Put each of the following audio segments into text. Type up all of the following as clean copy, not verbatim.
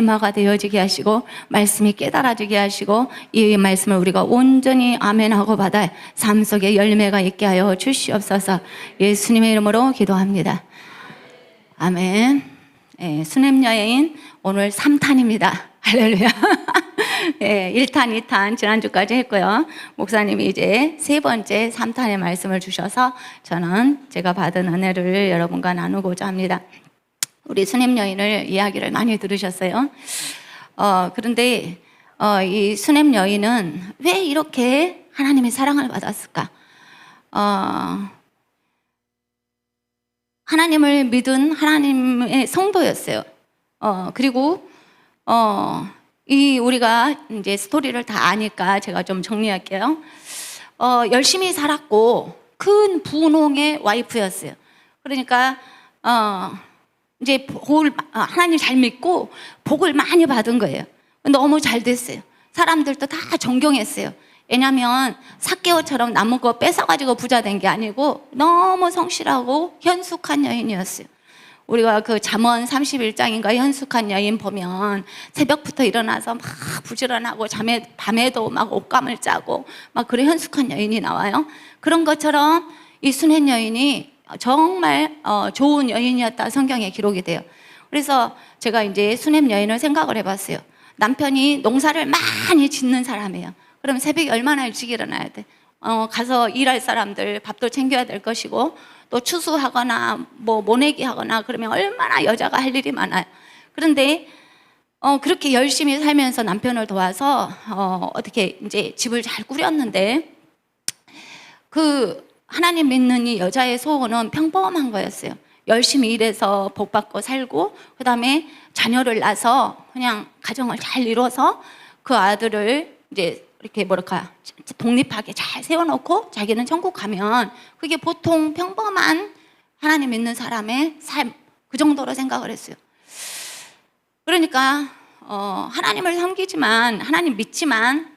마가 되어지게 하시고 말씀이 깨달아지게 하시고 이 말씀을 우리가 온전히 아멘하고 받아 삶 속에 열매가 있게 하여 주시옵소서. 예수님의 이름으로 기도합니다. 아멘. 예, 수냄여인 오늘 3탄입니다. 할렐루야. 예, 1탄, 2탄 지난주까지 했고요. 목사님이 이제 세 번째 3탄의 말씀을 주셔서 저는 제가 받은 은혜를 여러분과 나누고자 합니다. 우리 수냄 여인을 이야기를 많이 들으셨어요. 그런데 이 수냄 여인은 왜 이렇게 하나님의 사랑을 받았을까? 하나님을 믿은 하나님의 성도였어요. 그리고 이 우리가 이제 스토리를 다 아니까 제가 좀 정리할게요. 열심히 살았고 큰 분홍의 와이프였어요. 그러니까 이제 복을 하나님 잘 믿고 복을 많이 받은 거예요. 너무 잘 됐어요. 사람들도 다 존경했어요. 왜냐하면 삭개오처럼 남은 거 뺏어가지고 부자 된 게 아니고 너무 성실하고 현숙한 여인이었어요. 우리가 그 잠언 31장인가 현숙한 여인 보면 새벽부터 일어나서 막 부지런하고 밤에도 막 옷감을 짜고 막 그런 현숙한 여인이 나와요. 그런 것처럼 이 수냄 여인이 정말 좋은 여인이었다 성경에 기록이 돼요. 그래서 제가 이제 수냄 여인을 생각을 해봤어요. 남편이 농사를 많이 짓는 사람이에요. 그럼 새벽에 얼마나 일찍 일어나야 돼? 가서 일할 사람들 밥도 챙겨야 될 것이고 또 추수하거나 뭐 모내기 하거나 그러면 얼마나 여자가 할 일이 많아요. 그런데 그렇게 열심히 살면서 남편을 도와서 어떻게 이제 집을 잘 꾸렸는데 그 하나님 믿는 이 여자의 소원은 평범한 거였어요. 열심히 일해서 복 받고 살고 그 다음에 자녀를 낳아서 그냥 가정을 잘 이뤄서 그 아들을 이제 이렇게 뭐랄까 독립하게 잘 세워놓고 자기는 천국 가면 그게 보통 평범한 하나님 믿는 사람의 삶 그 정도로 생각을 했어요. 그러니까 하나님을 섬기지만 하나님 믿지만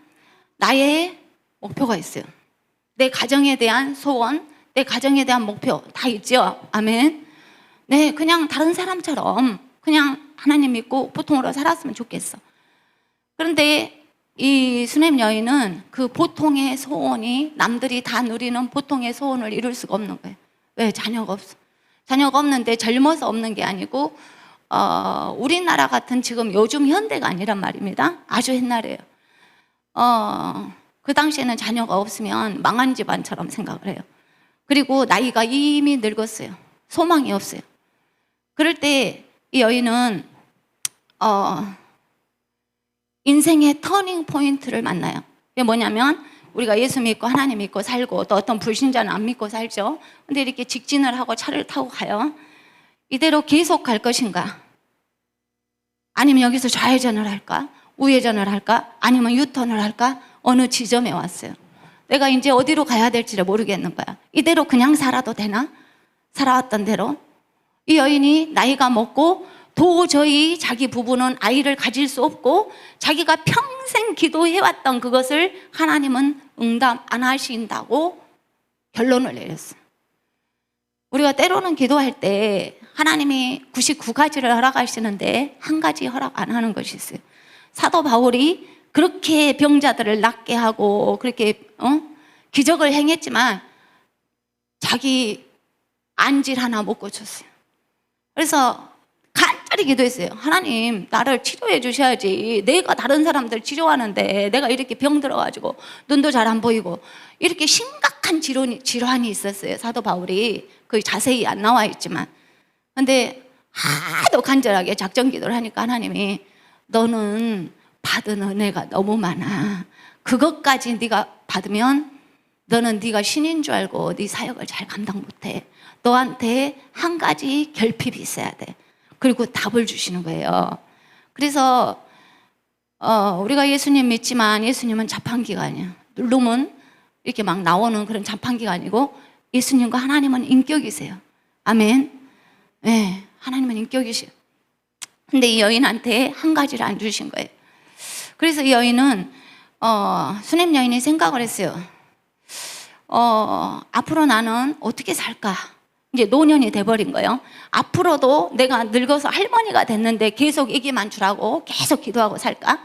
나의 목표가 있어요. 내 가정에 대한 소원, 내 가정에 대한 목표 다 있죠. 아멘. 네, 그냥 다른 사람처럼 그냥 하나님 믿고 보통으로 살았으면 좋겠어. 그런데 이 수냄 여인은 그 보통의 소원이 남들이 다 누리는 보통의 소원을 이룰 수가 없는 거예요. 왜? 자녀가 없어. 자녀가 없는데 젊어서 없는 게 아니고 우리나라 같은 지금 요즘 현대가 아니란 말입니다. 아주 옛날이에요. 그 당시에는 자녀가 없으면 망한 집안처럼 생각을 해요. 그리고 나이가 이미 늙었어요. 소망이 없어요. 그럴 때 이 여인은 인생의 터닝 포인트를 만나요. 그게 뭐냐면 우리가 예수 믿고 하나님 믿고 살고 또 어떤 불신자는 안 믿고 살죠. 근데 이렇게 직진을 하고 차를 타고 가요. 이대로 계속 갈 것인가? 아니면 여기서 좌회전을 할까? 우회전을 할까? 아니면 유턴을 할까? 어느 지점에 왔어요. 내가 이제 어디로 가야 될지를 모르겠는 거야. 이대로 그냥 살아도 되나? 살아왔던 대로. 이 여인이 나이가 먹고 도저히 자기 부부는 아이를 가질 수 없고 자기가 평생 기도해왔던 그것을 하나님은 응답 안 하신다고 결론을 내렸어요. 우리가 때로는 기도할 때 하나님이 99가지를 허락하시는데 한 가지 허락 안 하는 것이 있어요. 사도 바울이 그렇게 병자들을 낫게 하고 그렇게 기적을 행했지만 자기 안질 하나 못 고쳤어요. 그래서 간절히 기도했어요. 하나님 나를 치료해 주셔야지. 내가 다른 사람들 치료하는데 내가 이렇게 병 들어가지고 눈도 잘 안 보이고 이렇게 심각한 질환이 있었어요. 사도 바울이 그 자세히 안 나와 있지만 근데 하도 간절하게 작전 기도를 하니까 하나님이 너는 받은 은혜가 너무 많아. 그것까지 네가 받으면 너는 네가 신인 줄 알고 네 사역을 잘 감당 못해. 너한테 한 가지 결핍이 있어야 돼. 그리고 답을 주시는 거예요. 그래서 우리가 예수님 믿지만 예수님은 자판기가 아니야. 누르면 이렇게 막 나오는 그런 자판기가 아니고 예수님과 하나님은 인격이세요. 아멘. 네, 하나님은 인격이세요. 근데 이 여인한테 한 가지를 안 주신 거예요. 그래서 이 여인은 수냄 여인이 생각을 했어요. 앞으로 나는 어떻게 살까? 이제 노년이 돼버린 거예요. 앞으로도 내가 늙어서 할머니가 됐는데 계속 얘기만 주라고 계속 기도하고 살까?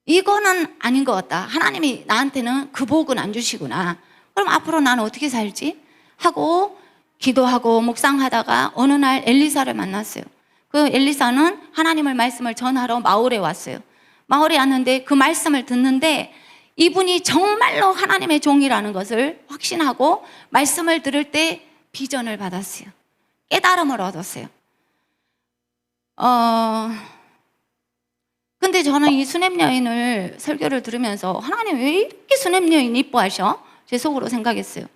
이거는 아닌 것 같다. 하나님이 나한테는 그 복은 안 주시구나. 그럼 앞으로 나는 어떻게 살지? 하고 기도하고 묵상하다가 어느 날 엘리사를 만났어요. 그 엘리사는 하나님의 말씀을 전하러 마을에 왔어요. 마을에 왔는데 그 말씀을 듣는데 이분이 정말로 하나님의 종이라는 것을 확신하고 말씀을 들을 때 비전을 받았어요. 깨달음을 얻었어요. 근데 저는 이 수냄 여인을 설교를 들으면서 하나님 왜 이렇게 수냄 여인 이뻐하셔? 제 속으로 생각했어요.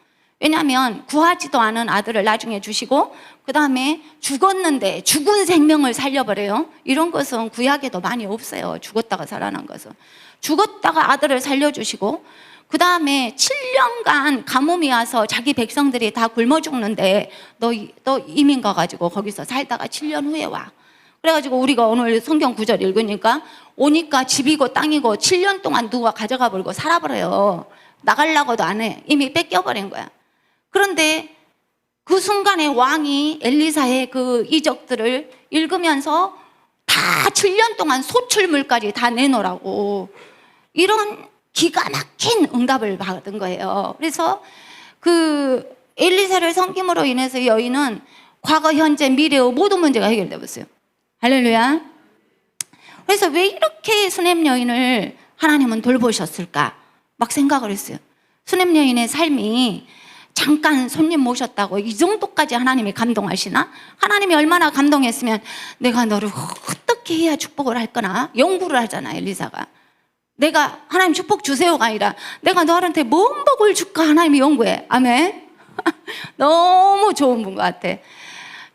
왜냐하면 구하지도 않은 아들을 나중에 주시고 그 다음에 죽었는데 죽은 생명을 살려버려요. 이런 것은 구약에도 많이 없어요. 죽었다가 살아난 것은. 죽었다가 아들을 살려주시고 그 다음에 7년간 가뭄이 와서 자기 백성들이 다 굶어 죽는데 너 이민 가가지고 거기서 살다가 7년 후에 와. 그래가지고 우리가 오늘 성경 구절 읽으니까 오니까 집이고 땅이고 7년 동안 누가 가져가 버리고 살아버려요. 나가려고도 안 해. 이미 뺏겨버린 거야. 그런데 그 순간에 왕이 엘리사의 그 이적들을 읽으면서 다 7년 동안 소출물까지 다 내놓으라고 이런 기가 막힌 응답을 받은 거예요. 그래서 그 엘리사를 섬김으로 인해서 여인은 과거, 현재, 미래의 모든 문제가 해결되고 있어요. 할렐루야. 그래서 왜 이렇게 수냄 여인을 하나님은 돌보셨을까? 막 생각을 했어요. 수냄 여인의 삶이 잠깐 손님 모셨다고 이 정도까지 하나님이 감동하시나? 하나님이 얼마나 감동했으면 내가 너를 어떻게 해야 축복을 할 거나? 연구를 하잖아, 엘리사가. 내가 하나님 축복 주세요가 아니라 내가 너한테 뭔 복을 줄까? 하나님이 연구해. 아멘. 너무 좋은 분 것 같아.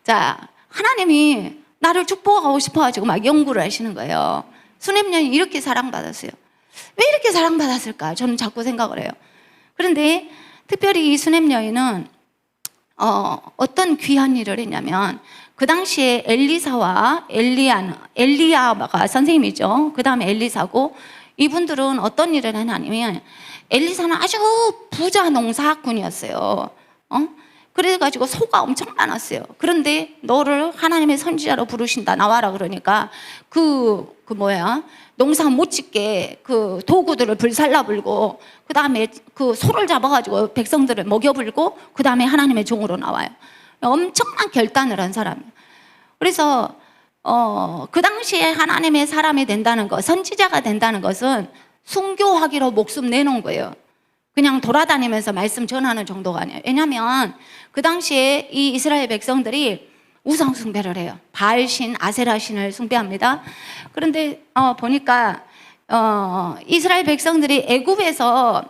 자, 하나님이 나를 축복하고 싶어가지고 막 연구를 하시는 거예요. 수냄 여인이 이렇게 사랑받았어요. 왜 이렇게 사랑받았을까? 저는 자꾸 생각을 해요. 그런데 특별히 이 수냄 여인은 어떤 귀한 일을 했냐면 그 당시에 엘리사와 엘리야가 선생님이죠. 그 다음에 엘리사고 이분들은 어떤 일을 했냐면 엘리사는 아주 부자 농사꾼이었어요. 그래가지고 소가 엄청 많았어요. 그런데 너를 하나님의 선지자로 부르신다 나와라 그러니까 농사 못 짓게 그 도구들을 불살라 불고 그 다음에 그 소를 잡아가지고 백성들을 먹여 불고 그 다음에 하나님의 종으로 나와요. 엄청난 결단을 한 사람이에요. 그래서 그 당시에 하나님의 사람이 된다는 것, 선지자가 된다는 것은 순교하기로 목숨 내놓은 거예요. 그냥 돌아다니면서 말씀 전하는 정도가 아니에요. 왜냐하면 그 당시에 이 이스라엘 백성들이 우상 숭배를 해요. 바알신, 아세라신을 숭배합니다. 그런데 보니까 이스라엘 백성들이 애굽에서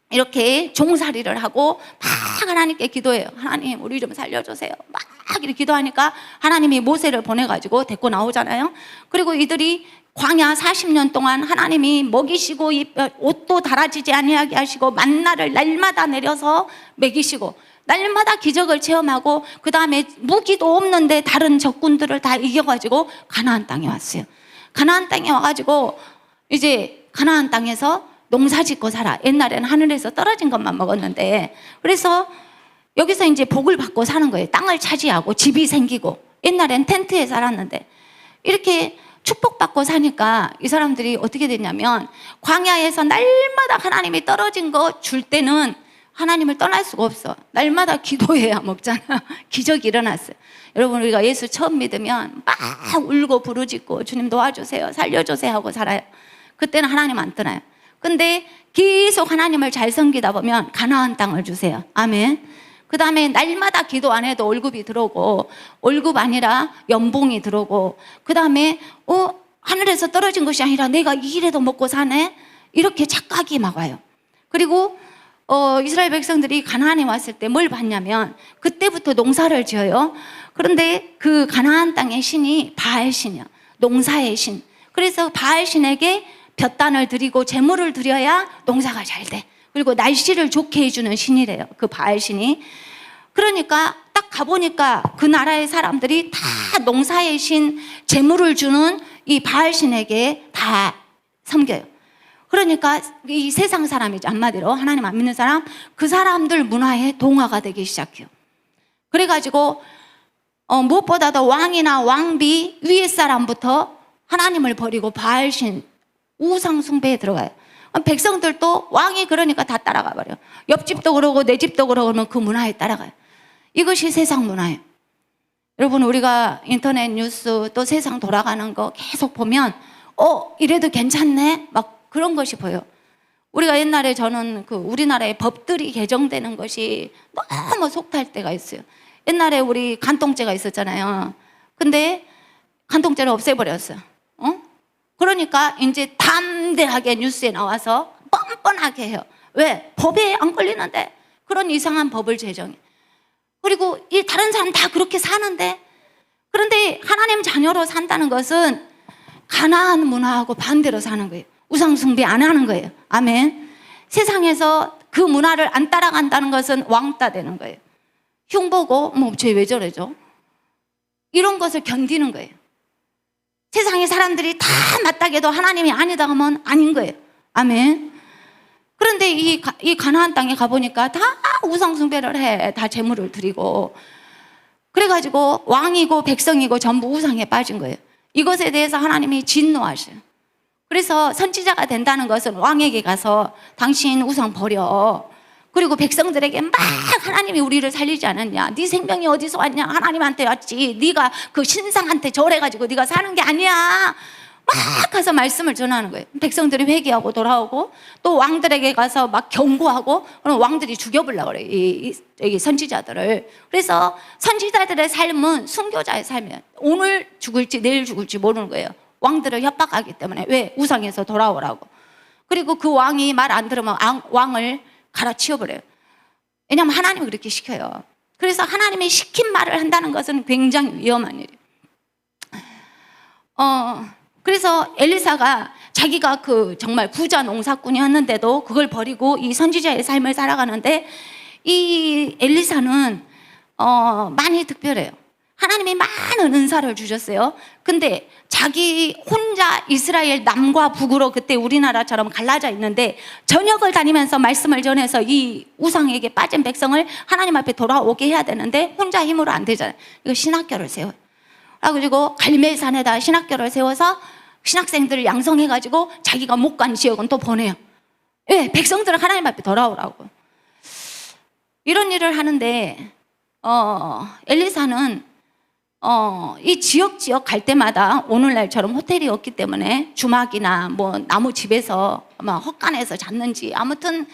이렇게 종살이를 하고 막 하나님께 기도해요. 하나님 우리 좀 살려주세요. 막 이렇게 기도하니까 하나님이 모세를 보내가지고 데리고 나오잖아요. 그리고 이들이 광야 40년 동안 하나님이 먹이시고 옷도 달아지지 아니하게 하시고 만나를 날마다 내려서 먹이시고 날마다 기적을 체험하고 그 다음에 무기도 없는데 다른 적군들을 다 이겨가지고 가나안 땅에 왔어요. 가나안 땅에 와가지고 이제 가나안 땅에서 농사 짓고 살아. 옛날에는 하늘에서 떨어진 것만 먹었는데 그래서 여기서 이제 복을 받고 사는 거예요. 땅을 차지하고 집이 생기고 옛날엔 텐트에 살았는데 이렇게 축복받고 사니까 이 사람들이 어떻게 됐냐면 광야에서 날마다 하나님이 떨어진 거 줄 때는 하나님을 떠날 수가 없어. 날마다 기도해야 먹잖아. 기적이 일어났어요. 여러분 우리가 예수 처음 믿으면 막 울고 부르짖고 주님 도와주세요 살려주세요 하고 살아요. 그때는 하나님 안 떠나요. 근데 계속 하나님을 잘 섬기다 보면 가나안 땅을 주세요. 아멘. 그 다음에 날마다 기도 안 해도 월급이 들어오고 월급 아니라 연봉이 들어오고 그 다음에 하늘에서 떨어진 것이 아니라 내가 이 일에도 먹고 사네 이렇게 착각이 막 와요. 그리고 이스라엘 백성들이 가나안에 왔을 때 뭘 봤냐면 그때부터 농사를 지어요. 그런데 그 가나안 땅의 신이 바알신이야. 농사의 신. 그래서 바알신에게 볕단을 드리고 제물을 드려야 농사가 잘 돼. 그리고 날씨를 좋게 해주는 신이래요. 그 바알신이. 그러니까 딱 가보니까 그 나라의 사람들이 다 농사의 신, 제물을 주는 이 바알신에게 다 섬겨요. 그러니까 이 세상 사람이죠. 한마디로 하나님 안 믿는 사람, 그 사람들 문화에 동화가 되기 시작해요. 그래가지고 무엇보다도 왕이나 왕비 위에 사람부터 하나님을 버리고 바알신 우상 숭배에 들어가요. 백성들도 왕이 그러니까 다 따라가 버려요. 옆집도 그러고 내 집도 그러고 그러면 그 문화에 따라가요. 이것이 세상 문화예요. 여러분, 우리가 인터넷 뉴스 또 세상 돌아가는 거 계속 보면 이래도 괜찮네? 막 그런 것이 보여. 우리가 옛날에 저는 그 우리나라의 법들이 개정되는 것이 너무 속탈 때가 있어요. 옛날에 우리 간통죄가 있었잖아요. 근데 간통죄를 없애버렸어요. 그러니까 이제 담대하게 뉴스에 나와서 뻔뻔하게 해요. 왜? 법에 안 걸리는데 그런 이상한 법을 제정해. 그리고 이 다른 사람 다 그렇게 사는데, 그런데 하나님 자녀로 산다는 것은 가나안 문화하고 반대로 사는 거예요. 우상 숭배 안 하는 거예요. 아멘. 세상에서 그 문화를 안 따라간다는 것은 왕따 되는 거예요. 흉보고 쟤 왜 저러죠? 이런 것을 견디는 거예요. 세상의 사람들이 다 마땅해도 하나님이 아니다 하면 아닌 거예요. 아멘. 그런데 이 가나안 땅에 가보니까 다 우상 숭배를 해. 다 제물을 드리고. 그래가지고 왕이고 백성이고 전부 우상에 빠진 거예요. 이것에 대해서 하나님이 진노하셔요. 그래서 선지자가 된다는 것은 왕에게 가서 당신 우상 버려. 그리고 백성들에게 막 하나님이 우리를 살리지 않았냐, 네 생명이 어디서 왔냐, 하나님한테 왔지, 네가 그 신상한테 절해가지고 네가 사는 게 아니야, 막 가서 말씀을 전하는 거예요. 백성들이 회개하고 돌아오고 또 왕들에게 가서 막 경고하고, 그럼 왕들이 죽여보려고 그래요, 이 선지자들을. 그래서 선지자들의 삶은 순교자의 삶이에요. 오늘 죽을지 내일 죽을지 모르는 거예요. 왕들을 협박하기 때문에. 왜? 우상에서 돌아오라고. 그리고 그 왕이 말 안 들으면 왕을 갈아치워버려요. 왜냐하면 하나님이 그렇게 시켜요. 그래서 하나님이 시킨 말을 한다는 것은 굉장히 위험한 일이에요. 그래서 엘리사가 자기가 그 정말 부자 농사꾼이었는데도 그걸 버리고 이 선지자의 삶을 살아가는데, 이 엘리사는 많이 특별해요. 하나님이 많은 은사를 주셨어요. 근데 자기 혼자 이스라엘 남과 북으로, 그때 우리나라처럼 갈라져 있는데 전역을 다니면서 말씀을 전해서 이 우상에게 빠진 백성을 하나님 앞에 돌아오게 해야 되는데 혼자 힘으로 안 되잖아요. 이거 신학교를 세워요. 그래가지고 갈멜산에다 신학교를 세워서 신학생들을 양성해가지고 자기가 못 간 지역은 또 보내요. 예, 백성들을 하나님 앞에 돌아오라고. 이런 일을 하는데 엘리사는 이 지역 갈 때마다 오늘날처럼 호텔이 없기 때문에 주막이나 뭐 나무 집에서 아마 헛간에서 잤는지, 아무튼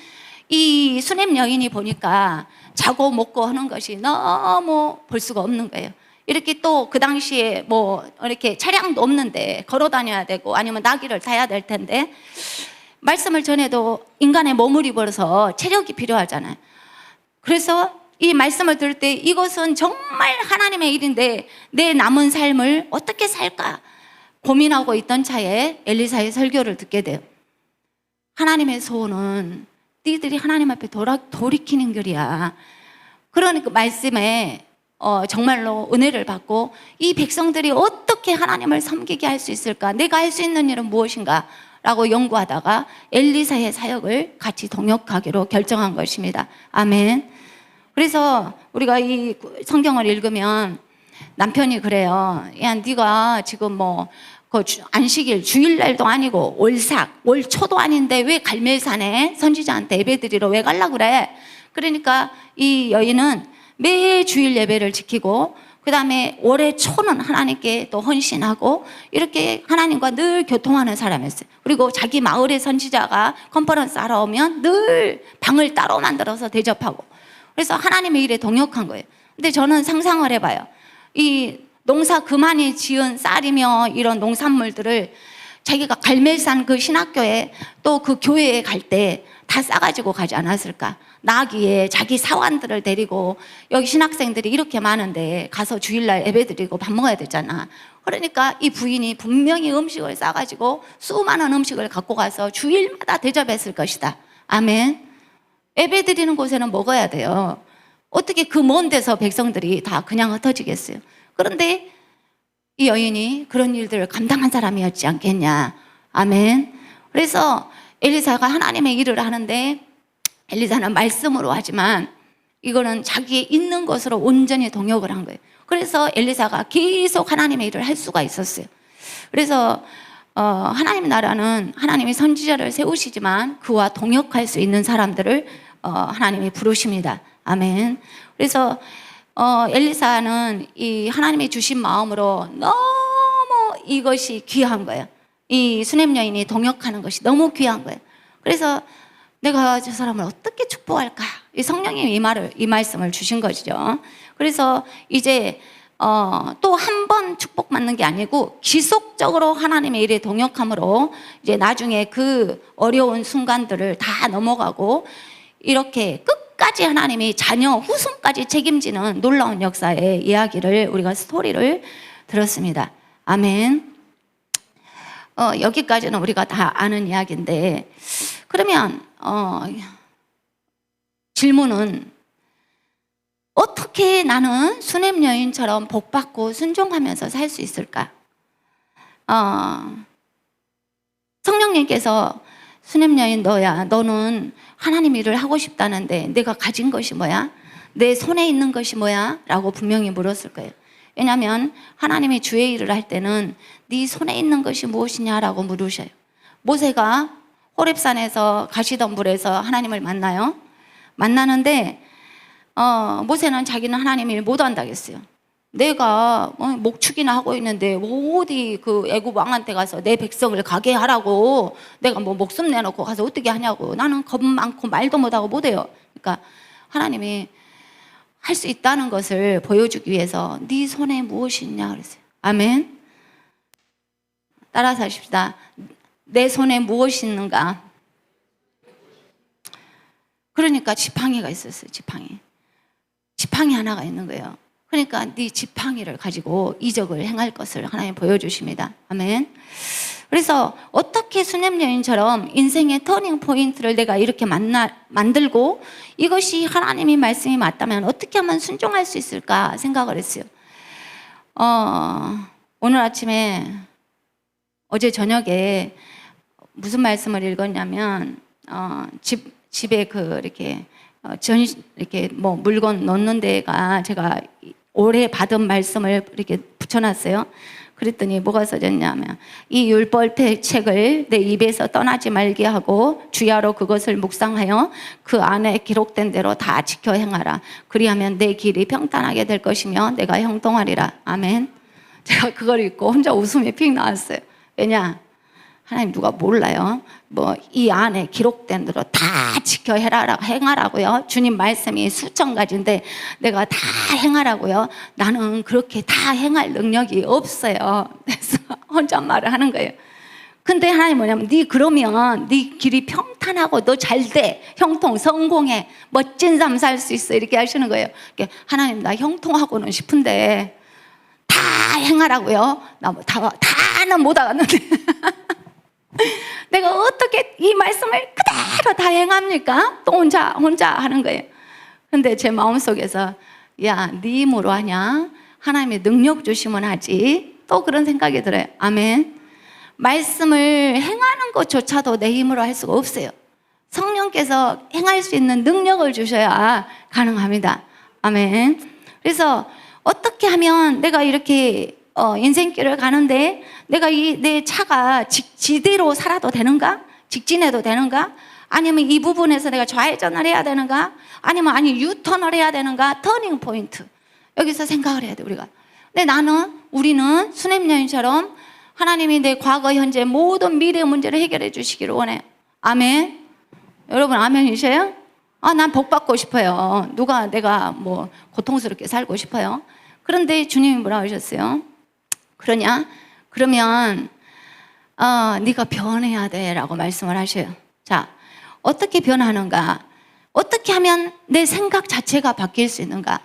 이 수냄 여인이 보니까 자고 먹고 하는 것이 너무 볼 수가 없는 거예요. 이렇게 또 그 당시에 뭐 이렇게 차량도 없는데 걸어 다녀야 되고 아니면 나귀를 타야 될 텐데, 말씀을 전해도 인간의 몸을 입어서 체력이 필요하잖아요. 그래서 이 말씀을 들을 때 이것은 정말 하나님의 일인데 내 남은 삶을 어떻게 살까 고민하고 있던 차에 엘리사의 설교를 듣게 돼요. 하나님의 소원은 너희들이 하나님 앞에 돌이키는 길이야. 그러니까 말씀에 정말로 은혜를 받고 이 백성들이 어떻게 하나님을 섬기게 할 수 있을까, 내가 할 수 있는 일은 무엇인가 라고 연구하다가 엘리사의 사역을 같이 동역하기로 결정한 것입니다. 아멘. 그래서 우리가 이 성경을 읽으면 남편이 그래요. 야, 네가 지금 뭐 그 안식일 주일날도 아니고 월삭 월초도 아닌데 왜 갈멜산에 선지자한테 예배드리러 왜 갈라 그래? 그러니까 이 여인은 매 주일 예배를 지키고 그 다음에 올해 초는 하나님께 또 헌신하고 이렇게 하나님과 늘 교통하는 사람이었어요. 그리고 자기 마을의 선지자가 컨퍼런스 하러 오면 늘 방을 따로 만들어서 대접하고, 그래서 하나님의 일에 동역한 거예요. 근데 저는 상상을 해봐요. 이 농사 그만이 지은 쌀이며 이런 농산물들을 자기가 갈멜산 그 신학교에 또 그 교회에 갈 때 다 싸가지고 가지 않았을까? 나귀에 자기 사환들을 데리고, 여기 신학생들이 이렇게 많은데 가서 주일날 예배드리고 밥 먹어야 되잖아. 그러니까 이 부인이 분명히 음식을 싸가지고 수많은 음식을 갖고 가서 주일마다 대접했을 것이다. 아멘. 예배드리는 곳에는 먹어야 돼요. 어떻게 그 먼 데서 백성들이 다 그냥 흩어지겠어요? 그런데 이 여인이 그런 일들을 감당한 사람이었지 않겠냐. 아멘. 그래서 엘리사가 하나님의 일을 하는데, 엘리사는 말씀으로 하지만 이거는 자기의 있는 것으로 온전히 동역을 한 거예요. 그래서 엘리사가 계속 하나님의 일을 할 수가 있었어요. 그래서 하나님 나라는 하나님이 선지자를 세우시지만 그와 동역할 수 있는 사람들을 하나님이 부르십니다. 아멘. 그래서 엘리사는 이 하나님이 주신 마음으로 너무 이것이 귀한 거예요. 이 수냄 여인이 동역하는 것이 너무 귀한 거예요. 그래서 내가 저 사람을 어떻게 축복할까? 이 성령님이 이 말씀을 주신 것이죠. 그래서 이제 또 한 번 축복받는 게 아니고 지속적으로 하나님의 일에 동역함으로 이제 나중에 그 어려운 순간들을 다 넘어가고 이렇게 끝까지 하나님이 자녀 후손까지 책임지는 놀라운 역사의 이야기를 우리가 스토리를 들었습니다. 아멘. 여기까지는 우리가 다 아는 이야기인데 그러면 질문은 어떻게 나는 수냄 여인처럼 복받고 순종하면서 살 수 있을까? 성령님께서 수냄 여인 너는 하나님 일을 하고 싶다는데 내가 가진 것이 뭐야? 내 손에 있는 것이 뭐야? 라고 분명히 물었을 거예요. 왜냐하면 하나님이 주의 일을 할 때는 네 손에 있는 것이 무엇이냐라고 물으셔요. 모세가 호렙산에서 가시던 물에서 하나님을 만나요. 만나는데 모세는 자기는 하나님 일 못한다고 했어요. 내가 목축이나 하고 있는데 어디 그 애굽 왕한테 가서 내 백성을 가게 하라고 내가 목숨 내놓고 가서 어떻게 하냐고. 나는 겁 많고 말도 못하고 못해요. 그러니까 하나님이 할 수 있다는 것을 보여주기 위해서 네 손에 무엇이 있냐 그랬어요. 아멘. 따라서 하십시다. 내 손에 무엇이 있는가? 그러니까 지팡이가 있었어요. 지팡이 하나가 있는 거예요. 그러니까 네 지팡이를 가지고 이적을 행할 것을 하나님 보여주십니다. 아멘. 그래서 어떻게 수냄 여인처럼 인생의 터닝 포인트를 내가 이렇게 만들고 이것이 하나님의 말씀이 맞다면 어떻게 하면 순종할 수 있을까 생각을 했어요. 오늘 아침에 어제 저녁에 무슨 말씀을 읽었냐면 집에 이렇게 이렇게 물건 넣는 데가 제가 올해 받은 말씀을 이렇게 붙여놨어요. 그랬더니 뭐가 써졌냐면 이 율법 책을 내 입에서 떠나지 말게 하고 주야로 그것을 묵상하여 그 안에 기록된 대로 다 지켜 행하라. 그리하면 내 길이 평탄하게 될 것이며 내가 형통하리라. 아멘. 제가 그걸 읽고 혼자 웃음이 픽 나왔어요. 왜냐? 하나님 누가 몰라요? 이 안에 기록된 대로 다 지켜 행하라고요. 주님 말씀이 수천 가지인데 내가 다 행하라고요. 나는 그렇게 다 행할 능력이 없어요. 그래서 혼잣말을 하는 거예요. 근데 하나님 뭐냐면 그러면 네 길이 평탄하고 너 잘 돼. 형통, 성공해. 멋진 삶 살 수 있어. 이렇게 하시는 거예요. 하나님 나 형통하고는 싶은데 다 행하라고요. 다는 못 하겠는데 내가 어떻게 이 말씀을 그대로 다 행합니까? 또 혼자 하는 거예요. 근데 제 마음속에서 야, 네 힘으로 하냐? 하나님의 능력 주시면 하지. 또 그런 생각이 들어요. 아멘. 말씀을 행하는 것조차도 내 힘으로 할 수가 없어요. 성령께서 행할 수 있는 능력을 주셔야 가능합니다. 아멘. 그래서 어떻게 하면 내가 이렇게 인생길을 가는데 내가 내 차가 지대로 살아도 되는가? 직진해도 되는가? 아니면 이 부분에서 내가 좌회전을 해야 되는가? 아니면 유턴을 해야 되는가? 터닝 포인트. 여기서 생각을 해야 돼, 우리가. 근데 우리는 수냄 여인처럼 하나님이 내 과거, 현재 모든 미래 문제를 해결해 주시기를 원해요. 아멘. 여러분 아멘이세요? 난 복 받고 싶어요. 내가 고통스럽게 살고 싶어요. 그런데 주님이 뭐라고 하셨어요? 그러면 네가 변해야 돼 라고 말씀을 하셔요. 자, 어떻게 변하는가? 어떻게 하면 내 생각 자체가 바뀔 수 있는가?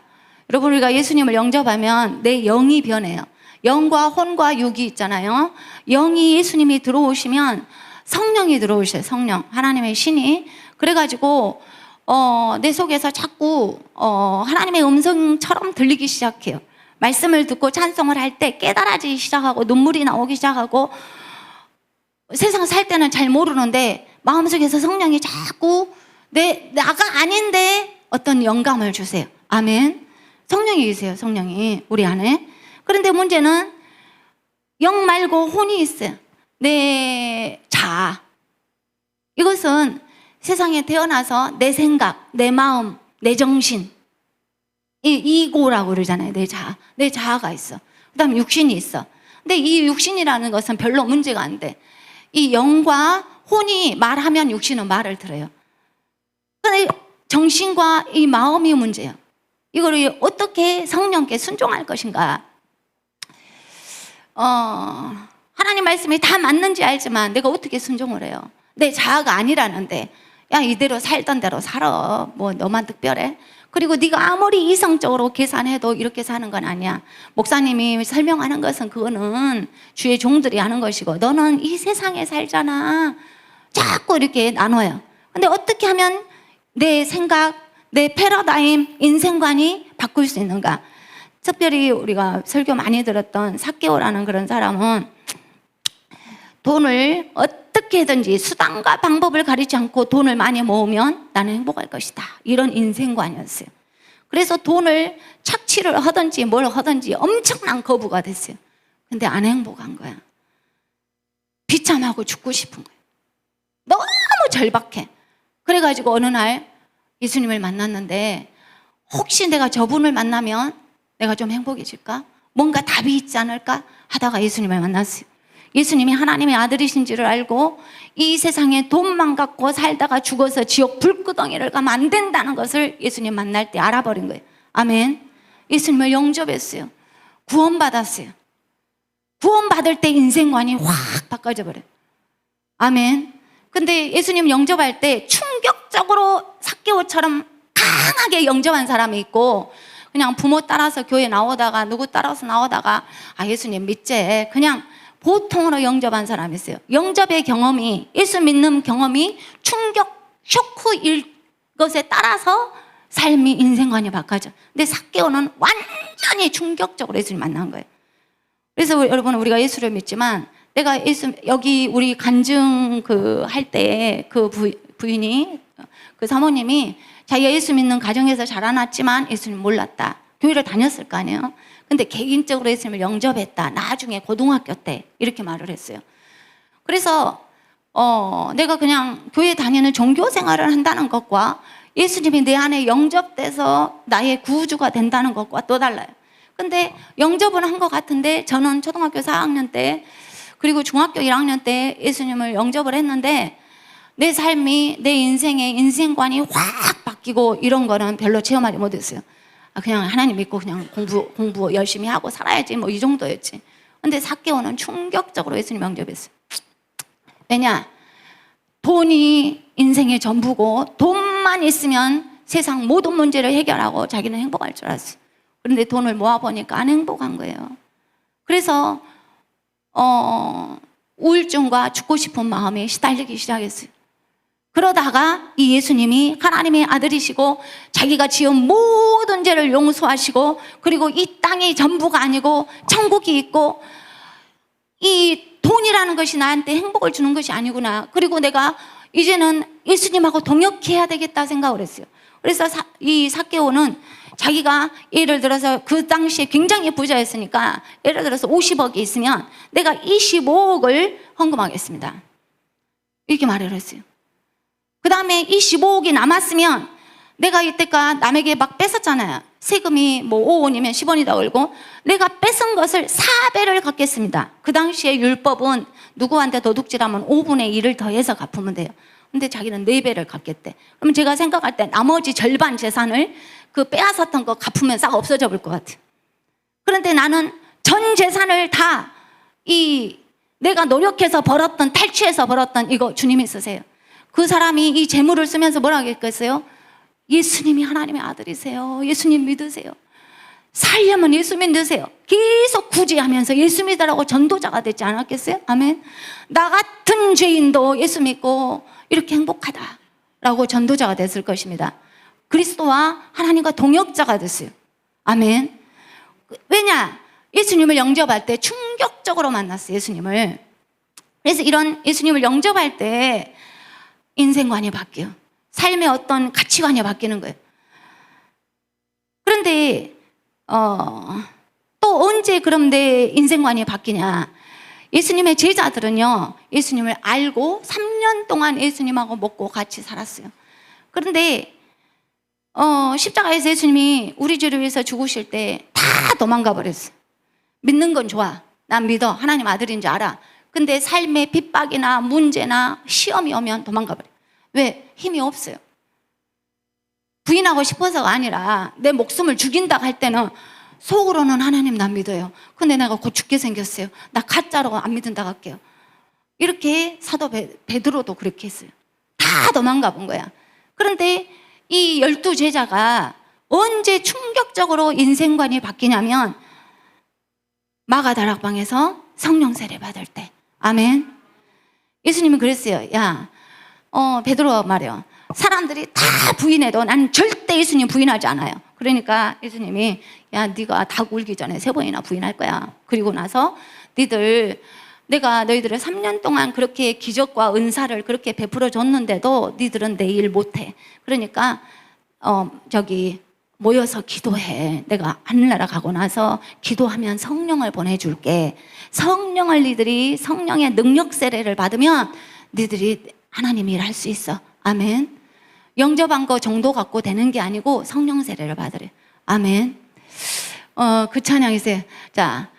여러분 우리가 예수님을 영접하면 내 영이 변해요. 영과 혼과 육이 있잖아요. 영이 예수님이 들어오시면 성령이 들어오셔요. 성령, 하나님의 신이. 그래가지고 내 속에서 자꾸 하나님의 음성처럼 들리기 시작해요. 말씀을 듣고 찬송을 할 때 깨달아지기 시작하고 눈물이 나오기 시작하고 세상 살 때는 잘 모르는데 마음속에서 성령이 자꾸 나가 아닌데 어떤 영감을 주세요. 아멘. 성령이 계세요. 성령이 우리 안에. 그런데 문제는 영 말고 혼이 있어요. 내 자아. 이것은 세상에 태어나서 내 생각, 내 마음, 내 정신, 이 이고라고 그러잖아요. 내 자아. 내 자아가 있어. 그 다음에 육신이 있어. 근데 이 육신이라는 것은 별로 문제가 안 돼. 이 영과 혼이 말하면 육신은 말을 들어요. 근데 정신과 이 마음이 문제예요. 이거를 어떻게 성령께 순종할 것인가? 하나님 말씀이 다 맞는지 알지만 내가 어떻게 순종을 해요? 내 자아가 아니라는데 야 이대로 살던 대로 살아. 뭐 너만 특별해? 그리고 네가 아무리 이성적으로 계산해도 이렇게 사는 건 아니야. 목사님이 설명하는 것은 그거는 주의 종들이 하는 것이고 너는 이 세상에 살잖아. 자꾸 이렇게 나눠요. 근데 어떻게 하면 내 생각, 내 패러다임, 인생관이 바꿀 수 있는가? 특별히 우리가 설교 많이 들었던 삭개오라는 그런 사람은 돈을 어떻게든지 수단과 방법을 가리지 않고 돈을 많이 모으면 나는 행복할 것이다. 이런 인생관이었어요. 그래서 돈을 착취를 하든지 뭘 하든지 엄청난 거부가 됐어요. 근데 안 행복한 거야. 비참하고 죽고 싶은 거예요. 너무 절박해. 그래가지고 어느 날 예수님을 만났는데 혹시 내가 저분을 만나면 내가 좀 행복해질까? 뭔가 답이 있지 않을까? 하다가 예수님을 만났어요. 예수님이 하나님의 아들이신 줄을 알고 이 세상에 돈만 갖고 살다가 죽어서 지옥 불구덩이를 가면 안 된다는 것을 예수님 만날 때 알아버린 거예요. 아멘. 예수님을 영접했어요. 구원받았어요. 구원받을 때 인생관이 확 바꿔져 버려요. 아멘. 근데 예수님 영접할 때 충격적으로 삭개오처럼 강하게 영접한 사람이 있고 그냥 부모 따라서 교회 나오다가 누구 따라서 나오다가 예수님 믿제 그냥 보통으로 영접한 사람이 있어요. 영접의 경험이 예수 믿는 경험이 충격 쇼크일 것에 따라서 삶이 인생관이 바꿔져. 근데 삭개오는 완전히 충격적으로 예수님 만난 거예요. 그래서 여러분 우리가 예수를 믿지만 내가 예수 여기 우리 간증 할 때 그 부인이 그 사모님이 자기가 예수 믿는 가정에서 자라났지만 예수님 몰랐다. 교회를 다녔을 거 아니에요. 근데 개인적으로 예수님을 영접했다. 나중에 고등학교 때 이렇게 말을 했어요. 그래서 내가 그냥 교회 다니는 종교 생활을 한다는 것과 예수님이 내 안에 영접돼서 나의 구주가 된다는 것과 또 달라요. 근데 영접은 한 것 같은데 저는 초등학교 4학년 때 그리고 중학교 1학년 때 예수님을 영접을 했는데 내 삶이 내 인생의 인생관이 확 바뀌고 이런 거는 별로 체험하지 못했어요. 그냥 하나님 믿고 그냥 공부 열심히 하고 살아야지 뭐 이 정도였지. 근데 삭개오는 충격적으로 예수님 영접했어요. 왜냐? 돈이 인생의 전부고 돈만 있으면 세상 모든 문제를 해결하고 자기는 행복할 줄 알았어요. 그런데 돈을 모아보니까 안 행복한 거예요. 그래서 우울증과 죽고 싶은 마음에 시달리기 시작했어요. 그러다가 이 예수님이 하나님의 아들이시고 자기가 지은 모든 죄를 용서하시고 그리고 이 땅이 전부가 아니고 천국이 있고 이 돈이라는 것이 나한테 행복을 주는 것이 아니구나. 그리고 내가 이제는 예수님하고 동역해야 되겠다 생각을 했어요. 그래서 이 삭개오는 자기가 예를 들어서 그 당시에 굉장히 부자였으니까 예를 들어서 50억이 있으면 내가 25억을 헌금하겠습니다. 이렇게 말을 했어요. 그 다음에 25억이 남았으면 내가 이때까지 남에게 막 뺏었잖아요. 세금이 뭐 5원이면 10원이다 걸고 내가 뺏은 것을 4배를 갚겠습니다. 그 당시에 율법은 누구한테 도둑질하면 5분의 1을 더해서 갚으면 돼요. 근데 자기는 4배를 갚겠대. 그럼 제가 생각할 때 나머지 절반 재산을 그 빼앗았던 거 갚으면 싹 없어져 볼 것 같아요. 그런데 나는 전 재산을 다 내가 노력해서 벌었던 탈취해서 벌었던 이거 주님이 쓰세요. 그 사람이 이 재물을 쓰면서 뭐라고 했겠어요? 예수님이 하나님의 아들이세요. 예수님 믿으세요. 살려면 예수 믿으세요. 계속 구제하면서 예수 믿으라고 전도자가 되지 않았겠어요? 아멘. 나 같은 죄인도 예수 믿고 이렇게 행복하다라고 전도자가 됐을 것입니다. 그리스도와 하나님과 동역자가 됐어요. 아멘. 왜냐? 예수님을 영접할 때 충격적으로 만났어요. 예수님을. 그래서 이런 예수님을 영접할 때 인생관이 바뀌어요. 삶의 어떤 가치관이 바뀌는 거예요. 그런데 또 언제 그럼 내 인생관이 바뀌냐? 예수님의 제자들은요, 예수님을 알고 3년 동안 예수님하고 먹고 같이 살았어요. 그런데 십자가에서 예수님이 우리 죄를 위해서 죽으실 때 다 도망가 버렸어요. 믿는 건 좋아. 난 믿어. 하나님 아들인 줄 알아. 근데 삶의 핍박이나 문제나 시험이 오면 도망가 버려요. 왜? 힘이 없어요. 부인하고 싶어서가 아니라 내 목숨을 죽인다고 할 때는 속으로는 하나님 난 믿어요. 근데 내가 곧 죽게 생겼어요. 나 가짜로 안 믿는다고 할게요. 이렇게 사도 베드로도 그렇게 했어요. 다 도망가 본 거야. 그런데 이 12제자가 언제 충격적으로 인생관이 바뀌냐면 마가다락방에서 성령 세례 받을 때. 아멘. 예수님은 그랬어요. 야, 베드로가 말이야. 사람들이 다 부인해도 난 절대 예수님 부인하지 않아요. 그러니까 예수님이 야, 네가 닭 울기 전에 3번이나 부인할 거야. 그리고 나서 내가 너희들을 3년 동안 그렇게 기적과 은사를 그렇게 베풀어 줬는데도 너희들은 내 일 못해. 그러니까 모여서 기도해. 내가 하늘나라 가고 나서 기도하면 성령을 보내줄게. 너희들이 성령의 능력 세례를 받으면 너희들이 하나님 일 할 수 있어. 아멘. 영접한 거 정도 갖고 되는 게 아니고 성령 세례를 받으래. 아멘. 그 찬양이세요. 자,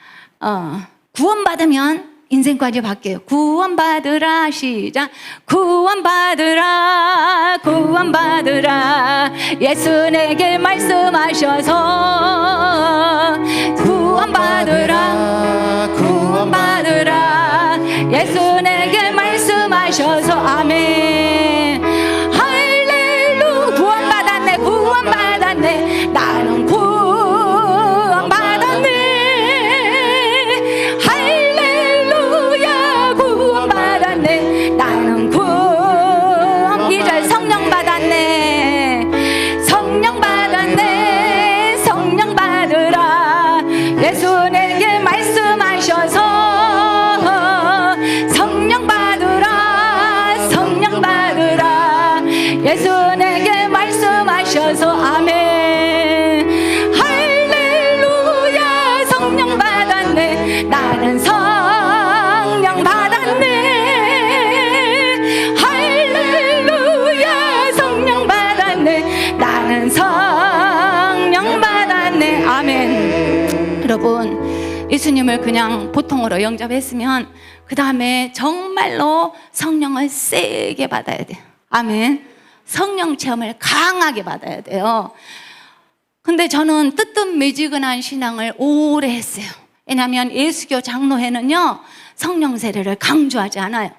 구원받으면 인생까지 바뀌어요. 구원받으라. 시작. 구원받으라. 구원받으라. 예수 내게 말씀하셔서 구원받으라. 구원받으라. 예수 내게 말씀하셔서. 아멘. 할렐루야. 구원받았네. 구원받았네. 나는 구원받았네. 할렐루야. 구원받았네. 나는 이절 성령 받았네. 성령 받았네. 성령 받으라. 예수 내게 말씀하셔서 성령 받으라. 성령 받으라. 예수 내게 말씀하셔서. 아멘. 할렐루야. 성령 받았네. 나는 성령 받았네. 할렐루야. 성령 받았네. 나는 성령 받았네. 아멘. 여러분, 예수님을 그냥 보통으로 영접했으면 그 다음에 정말로 성령을 세게 받아야 돼요. 아멘. 성령 체험을 강하게 받아야 돼요. 근데 저는 뜨뜻미지근한 신앙을 오래 했어요. 왜냐하면 예수교 장로회는요, 성령 세례를 강조하지 않아요.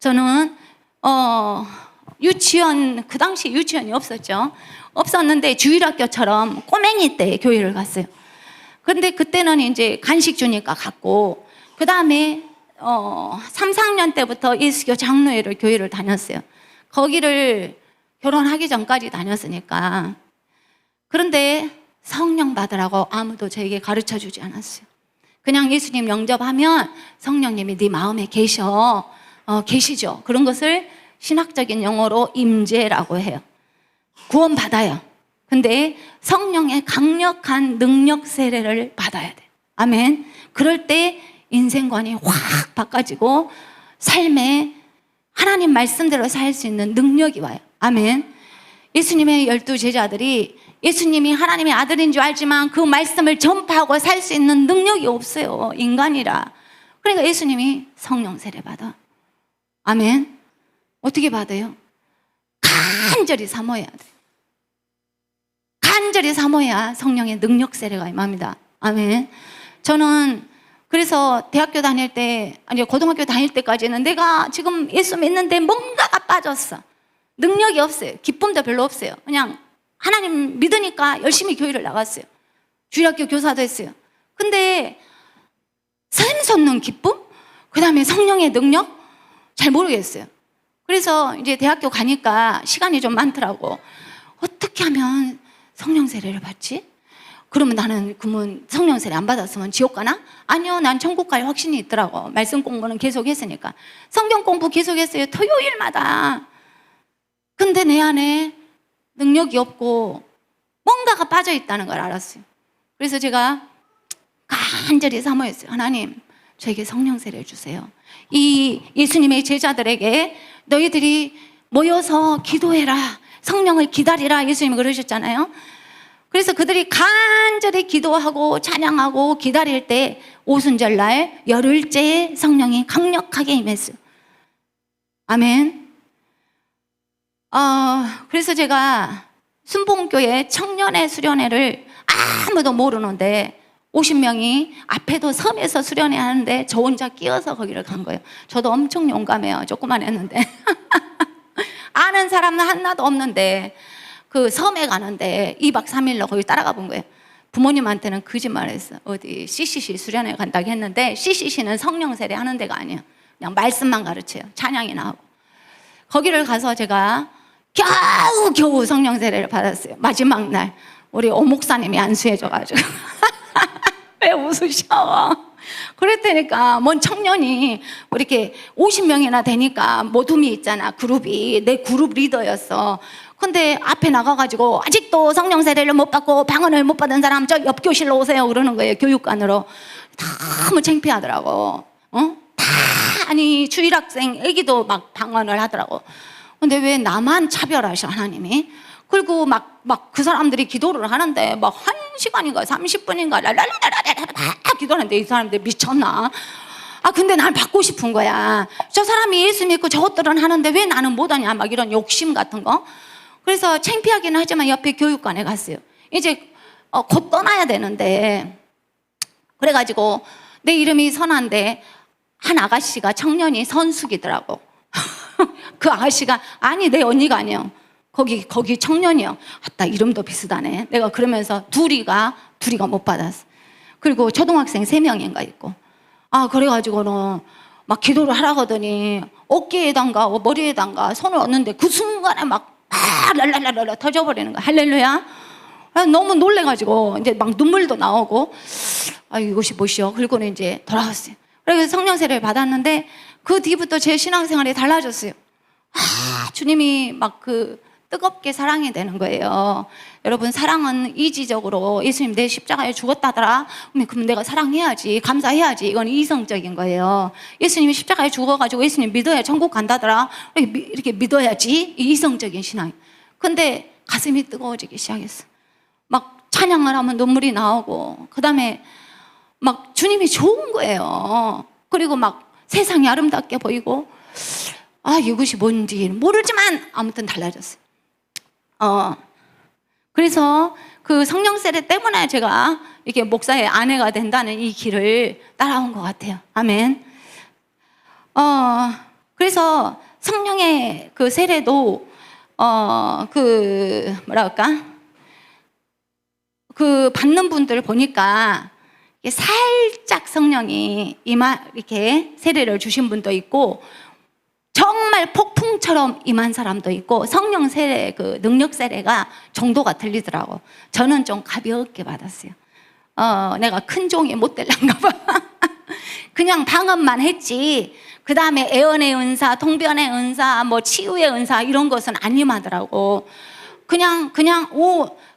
저는 유치원, 그 당시 유치원이 없었는데 주일학교처럼 꼬맹이 때 교회를 갔어요. 근데 그때는 이제 간식 주니까 갔고, 그 다음에 3, 4학년 때부터 예수교 장로회를 교회를 다녔어요. 거기를 결혼하기 전까지 다녔으니까. 그런데 성령 받으라고 아무도 저에게 가르쳐 주지 않았어요. 그냥 예수님 영접하면 성령님이 네 마음에 계시죠. 그런 것을 신학적인 용어로 임재라고 해요. 구원받아요. 근데 성령의 강력한 능력 세례를 받아야 돼. 아멘. 그럴 때 인생관이 확 바꿔지고 삶에 하나님 말씀대로 살 수 있는 능력이 와요. 아멘. 예수님의 12제자들이 예수님이 하나님의 아들인 줄 알지만 그 말씀을 전파하고 살 수 있는 능력이 없어요. 인간이라. 그러니까 예수님이 성령 세례 받아. 아멘. 어떻게 받아요? 간절히 사모해야 돼. 간절히 사모해야 성령의 능력 세례가 임합니다. 아멘. 저는 그래서 대학교 다닐 때, 아니 고등학교 다닐 때까지는 내가 지금 예수 믿는데 뭔가가 빠졌어. 능력이 없어요. 기쁨도 별로 없어요. 그냥 하나님 믿으니까 열심히 교회를 나갔어요. 주일학교 교사도 했어요. 근데 샘솟는 기쁨? 그 다음에 성령의 능력? 잘 모르겠어요. 그래서 이제 대학교 가니까 시간이 좀 많더라고. 어떻게 하면 성령 세례를 받지? 그러면 나는 그러면 성령 세례 안 받았으면 지옥 가나? 아니요, 난 천국 갈 확신이 있더라고. 말씀 공부는 계속 했으니까. 성경 공부 계속 했어요. 토요일마다. 근데 내 안에 능력이 없고 뭔가가 빠져 있다는 걸 알았어요. 그래서 제가 간절히 사모했어요. 하나님, 저에게 성령 세례 주세요. 이 예수님의 제자들에게 너희들이 모여서 기도해라, 성령을 기다리라, 예수님이 그러셨잖아요. 그래서 그들이 간절히 기도하고 찬양하고 기다릴 때 오순절날 열흘째 성령이 강력하게 임했어요. 아멘. 그래서 제가 순복음교회 청년회 수련회를 아무도 모르는데 50명이 앞에도 섬에서 수련회 하는데 저 혼자 끼어서 거기를 간 거예요. 저도 엄청 용감해요. 조그만 했는데 아는 사람은 하나도 없는데 그 섬에 가는데 2박 3일로 거기 따라가 본 거예요. 부모님한테는 거짓말했어. 어디 CCC 수련회 간다고 했는데 CCC는 성령 세례 하는 데가 아니에요. 그냥 말씀만 가르쳐요. 찬양이나 하고. 거기를 가서 제가 겨우 성령 세례를 받았어요. 마지막 날 우리 오목사님이 안수해줘가지고 왜 웃으셔? 그랬다니까. 뭔 청년이 이렇게 50명이나 되니까 모둠이 있잖아. 그룹이. 내 그룹 리더였어. 근데 앞에 나가가지고 아직도 성령 세례를 못 받고 방언을 못 받은 사람 저 옆 교실로 오세요 그러는 거예요. 교육관으로. 너무 창피하더라고. 아니 주일학생 애기도 막 방언을 하더라고. 근데 왜 나만 차별하셔 하나님이? 그리고 막 그 사람들이 기도를 하는데 막 1시간인가 30분인가 랄랄랄랄랄 기도하는데 이 사람들 미쳤나? 근데 난 받고 싶은 거야. 저 사람이 예수 믿고 저것들은 하는데 왜 나는 못하냐? 막 이런 욕심 같은 거. 그래서 창피하기는 하지만 옆에 교육관에 갔어요. 이제 곧 떠나야 되는데 그래가지고 내 이름이 선한데 한 아가씨가 청년이 선숙이더라고. 그 아가씨가 아니 내 언니가 아니에요. 거기 청년이요. 아따 이름도 비슷하네. 내가 그러면서 둘이가 못 받았어. 그리고 초등학생 3명인가 있고. 그래가지고는 막 기도를 하라거더니 어깨에단가 머리에단가 손을 얹는데 그 순간에 막 랄랄랄랄 터져버리는 거야. 할렐루야. 너무 놀래가지고 이제 막 눈물도 나오고 이것이 뭐시여. 그리고는 이제 돌아왔어요. 그래서 성령 세례를 받았는데 그 뒤부터 제 신앙생활이 달라졌어요. 주님이 막 뜨겁게 사랑이 되는 거예요. 여러분, 사랑은 이지적으로 예수님 내 십자가에 죽었다더라. 그럼 내가 사랑해야지, 감사해야지. 이건 이성적인 거예요. 예수님이 십자가에 죽어가지고 예수님 믿어야 천국 간다더라. 이렇게 믿어야지. 이성적인 신앙. 근데 가슴이 뜨거워지기 시작했어. 막 찬양을 하면 눈물이 나오고, 그 다음에 막 주님이 좋은 거예요. 그리고 막 세상이 아름답게 보이고, 이것이 뭔지 모르지만 아무튼 달라졌어요. 그래서 그 성령 세례 때문에 제가 이렇게 목사의 아내가 된다는 이 길을 따라온 것 같아요. 아멘. 그래서 성령의 그 세례도 받는 분들 보니까 살짝 성령이 이렇게 세례를 주신 분도 있고 정말 폭풍처럼 임한 사람도 있고 성령 세례 능력 세례가 정도가 틀리더라고. 저는 좀 가볍게 받았어요. 내가 큰 종이 못 될란가 봐. 그냥 방언만 했지. 그 다음에 애언의 은사, 통변의 은사, 뭐 치유의 은사 이런 것은 안 임하더라고. 그냥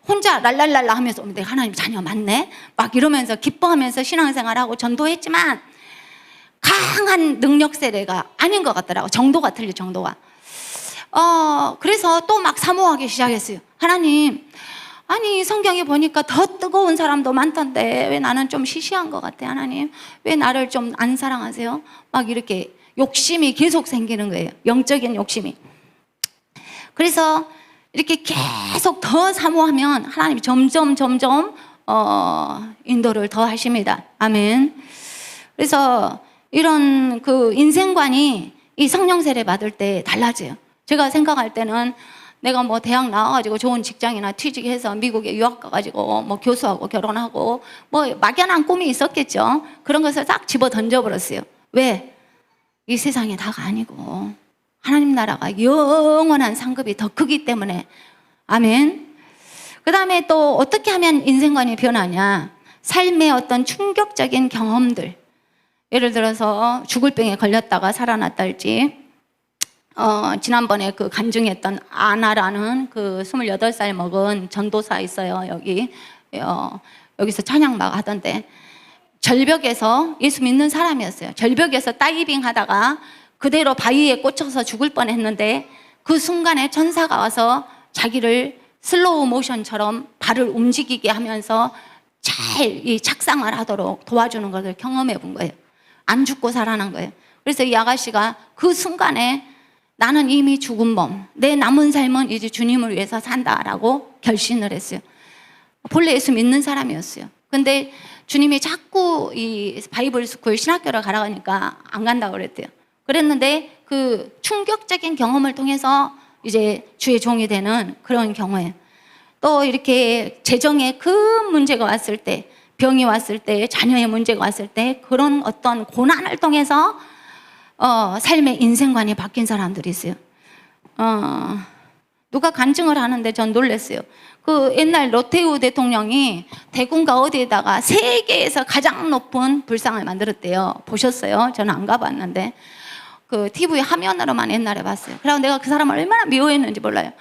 혼자 랄랄랄라 하면서 내가 하나님 자녀 맞네? 막 이러면서 기뻐하면서 신앙생활하고 전도했지만 강한 능력 세례가 아닌 것 같더라고. 정도가 틀려, 정도가. 그래서 또 막 사모하기 시작했어요. 하나님, 아니 성경에 보니까 더 뜨거운 사람도 많던데 왜 나는 좀 시시한 것 같아. 하나님, 왜 나를 좀 안 사랑하세요? 막 이렇게 욕심이 계속 생기는 거예요. 영적인 욕심이. 그래서 이렇게 계속 더 사모하면 하나님이 점점 인도를 더 하십니다. 아멘. 그래서 이런 인생관이 이 성령 세례 받을 때 달라져요. 제가 생각할 때는 내가 뭐 대학 나와가지고 좋은 직장이나 취직해서 미국에 유학 가가지고 뭐 교수하고 결혼하고 뭐 막연한 꿈이 있었겠죠. 그런 것을 싹 집어 던져버렸어요. 왜? 이 세상이 다가 아니고 하나님 나라가 영원한 상급이 더 크기 때문에. 아멘. 그 다음에 또 어떻게 하면 인생관이 변하냐. 삶의 어떤 충격적인 경험들, 예를 들어서 죽을 병에 걸렸다가 살아났다 할지, 지난번에 그 간증했던 아나라는 그 28살 먹은 전도사 있어요. 여기서 찬양 막 하던데, 절벽에서 예수 믿는 사람이었어요. 절벽에서 다이빙 하다가 그대로 바위에 꽂혀서 죽을 뻔했는데, 그 순간에 천사가 와서 자기를 슬로우 모션처럼 발을 움직이게 하면서 잘 이 착상을 하도록 도와주는 것을 경험해 본 거예요. 안 죽고 살아난 거예요. 그래서 이 아가씨가 그 순간에 나는 이미 죽은 몸, 내 남은 삶은 이제 주님을 위해서 산다라고 결심을 했어요. 본래 예수 믿는 사람이었어요. 근데 주님이 자꾸 이 바이블 스쿨 신학교를 가라고 하니까 안 간다고 그랬대요. 그랬는데 그 충격적인 경험을 통해서 이제 주의 종이 되는 그런 경우예요. 또 이렇게 재정에 큰 문제가 왔을 때, 병이 왔을 때, 자녀의 문제가 왔을 때, 그런 어떤 고난을 통해서 삶의 인생관이 바뀐 사람들이 있어요. 누가 간증을 하는데 전 놀랐어요. 그 옛날 노태우 대통령이 대군가 어디에다가 세계에서 가장 높은 불상을 만들었대요. 보셨어요? 저는 안 가봤는데 그 TV 화면으로만 옛날에 봤어요. 그래서 내가 그 사람을 얼마나 미워했는지 몰라요.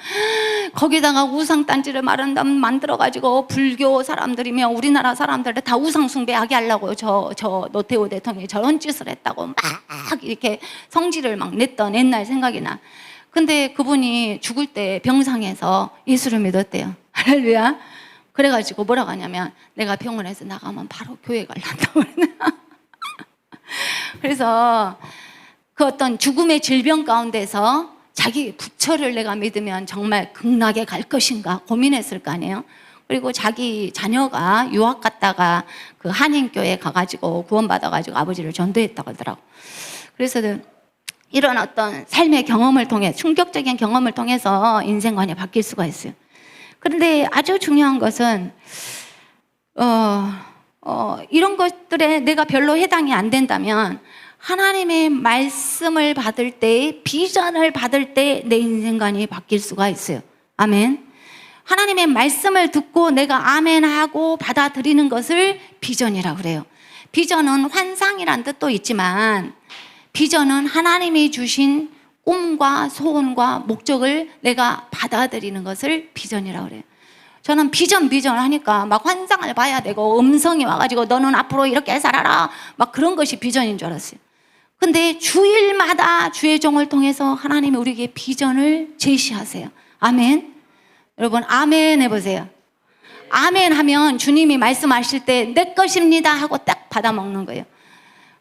거기다가 우상단지를 만들어가지고 불교 사람들이며 우리나라 사람들을 다 우상 숭배하게 하려고 저 노태우 대통령이 저런 짓을 했다고 막 이렇게 성질을 막 냈던 옛날 생각이 나. 근데 그분이 죽을 때 병상에서 예수를 믿었대요. 할렐루야. 그래가지고 뭐라고 하냐면, 내가 병원에서 나가면 바로 교회 갈란다고 그래서 그 어떤 죽음의 질병 가운데서 자기 부처를 내가 믿으면 정말 극락에 갈 것인가 고민했을 거 아니에요. 그리고 자기 자녀가 유학 갔다가 그 한인교회 가가지고 구원받아가지고 아버지를 전도했다고 하더라고. 그래서 이런 어떤 삶의 경험을 통해, 충격적인 경험을 통해서 인생관이 바뀔 수가 있어요. 그런데 아주 중요한 것은 이런 것들에 내가 별로 해당이 안 된다면, 하나님의 말씀을 받을 때, 비전을 받을 때 내 인생관이 바뀔 수가 있어요. 아멘. 하나님의 말씀을 듣고 내가 아멘하고 받아들이는 것을 비전이라고 그래요. 비전은 환상이란 뜻도 있지만, 비전은 하나님이 주신 꿈과 소원과 목적을 내가 받아들이는 것을 비전이라고 그래요. 저는 비전 하니까 막 환상을 봐야 되고 음성이 와가지고 너는 앞으로 이렇게 살아라 막 그런 것이 비전인 줄 알았어요. 근데 주일마다 주의 종을 통해서 하나님이 우리에게 비전을 제시하세요. 아멘. 여러분 아멘 해보세요. 아멘 하면 주님이 말씀하실 때 내 것입니다 하고 딱 받아 먹는 거예요.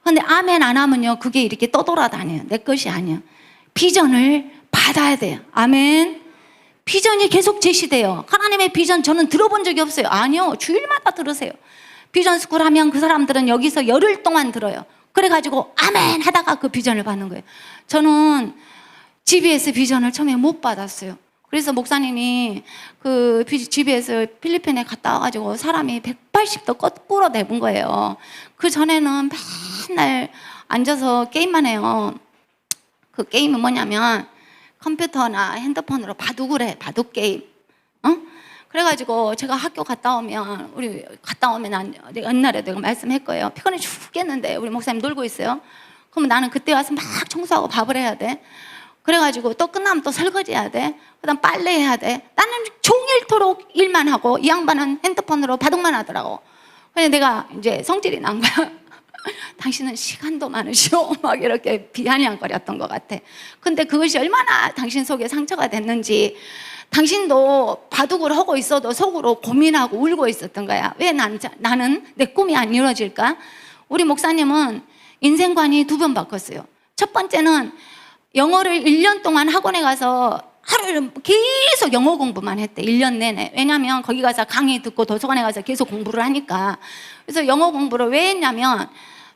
근데 아멘 안 하면요, 그게 이렇게 떠돌아다녀요. 내 것이 아니에요. 비전을 받아야 돼요. 아멘. 비전이 계속 제시돼요. 하나님의 비전 저는 들어본 적이 없어요. 아니요, 주일마다 들으세요. 비전 스쿨 하면 그 사람들은 여기서 열흘 동안 들어요. 그래가지고 아멘 하다가 그 비전을 받는 거예요. 저는 GBS 비전을 처음에 못 받았어요. 그래서 목사님이 그 GBS 필리핀에 갔다 와가지고 사람이 180도 거꾸로 내본 거예요. 그 전에는 맨날 앉아서 게임만 해요. 그 게임은 뭐냐면 컴퓨터나 핸드폰으로 바둑을 해. 바둑 게임. 그래가지고 제가 학교 갔다 오면 옛날에 내가 말씀할 거예요. 피곤해 죽겠는데 우리 목사님 놀고 있어요. 그러면 나는 그때 와서 막 청소하고 밥을 해야 돼. 그래가지고 또 끝나면 또 설거지 해야 돼. 그다음 빨래 해야 돼. 나는 종일토록 일만 하고 이 양반은 핸드폰으로 바둑만 하더라고. 그래서 내가 이제 성질이 난 거야. 당신은 시간도 많으시오. 막 이렇게 비아냥거렸던 것 같아. 근데 그것이 얼마나 당신 속에 상처가 됐는지, 당신도 바둑을 하고 있어도 속으로 고민하고 울고 있었던 거야. 왜 나는 내 꿈이 안 이루어질까? 우리 목사님은 인생관이 2번 바꿨어요. 첫 번째는 영어를 1년 동안 학원에 가서 하루를 계속 영어 공부만 했대. 1년 내내. 왜냐면 거기 가서 강의 듣고 도서관에 가서 계속 공부를 하니까. 그래서 영어 공부를 왜 했냐면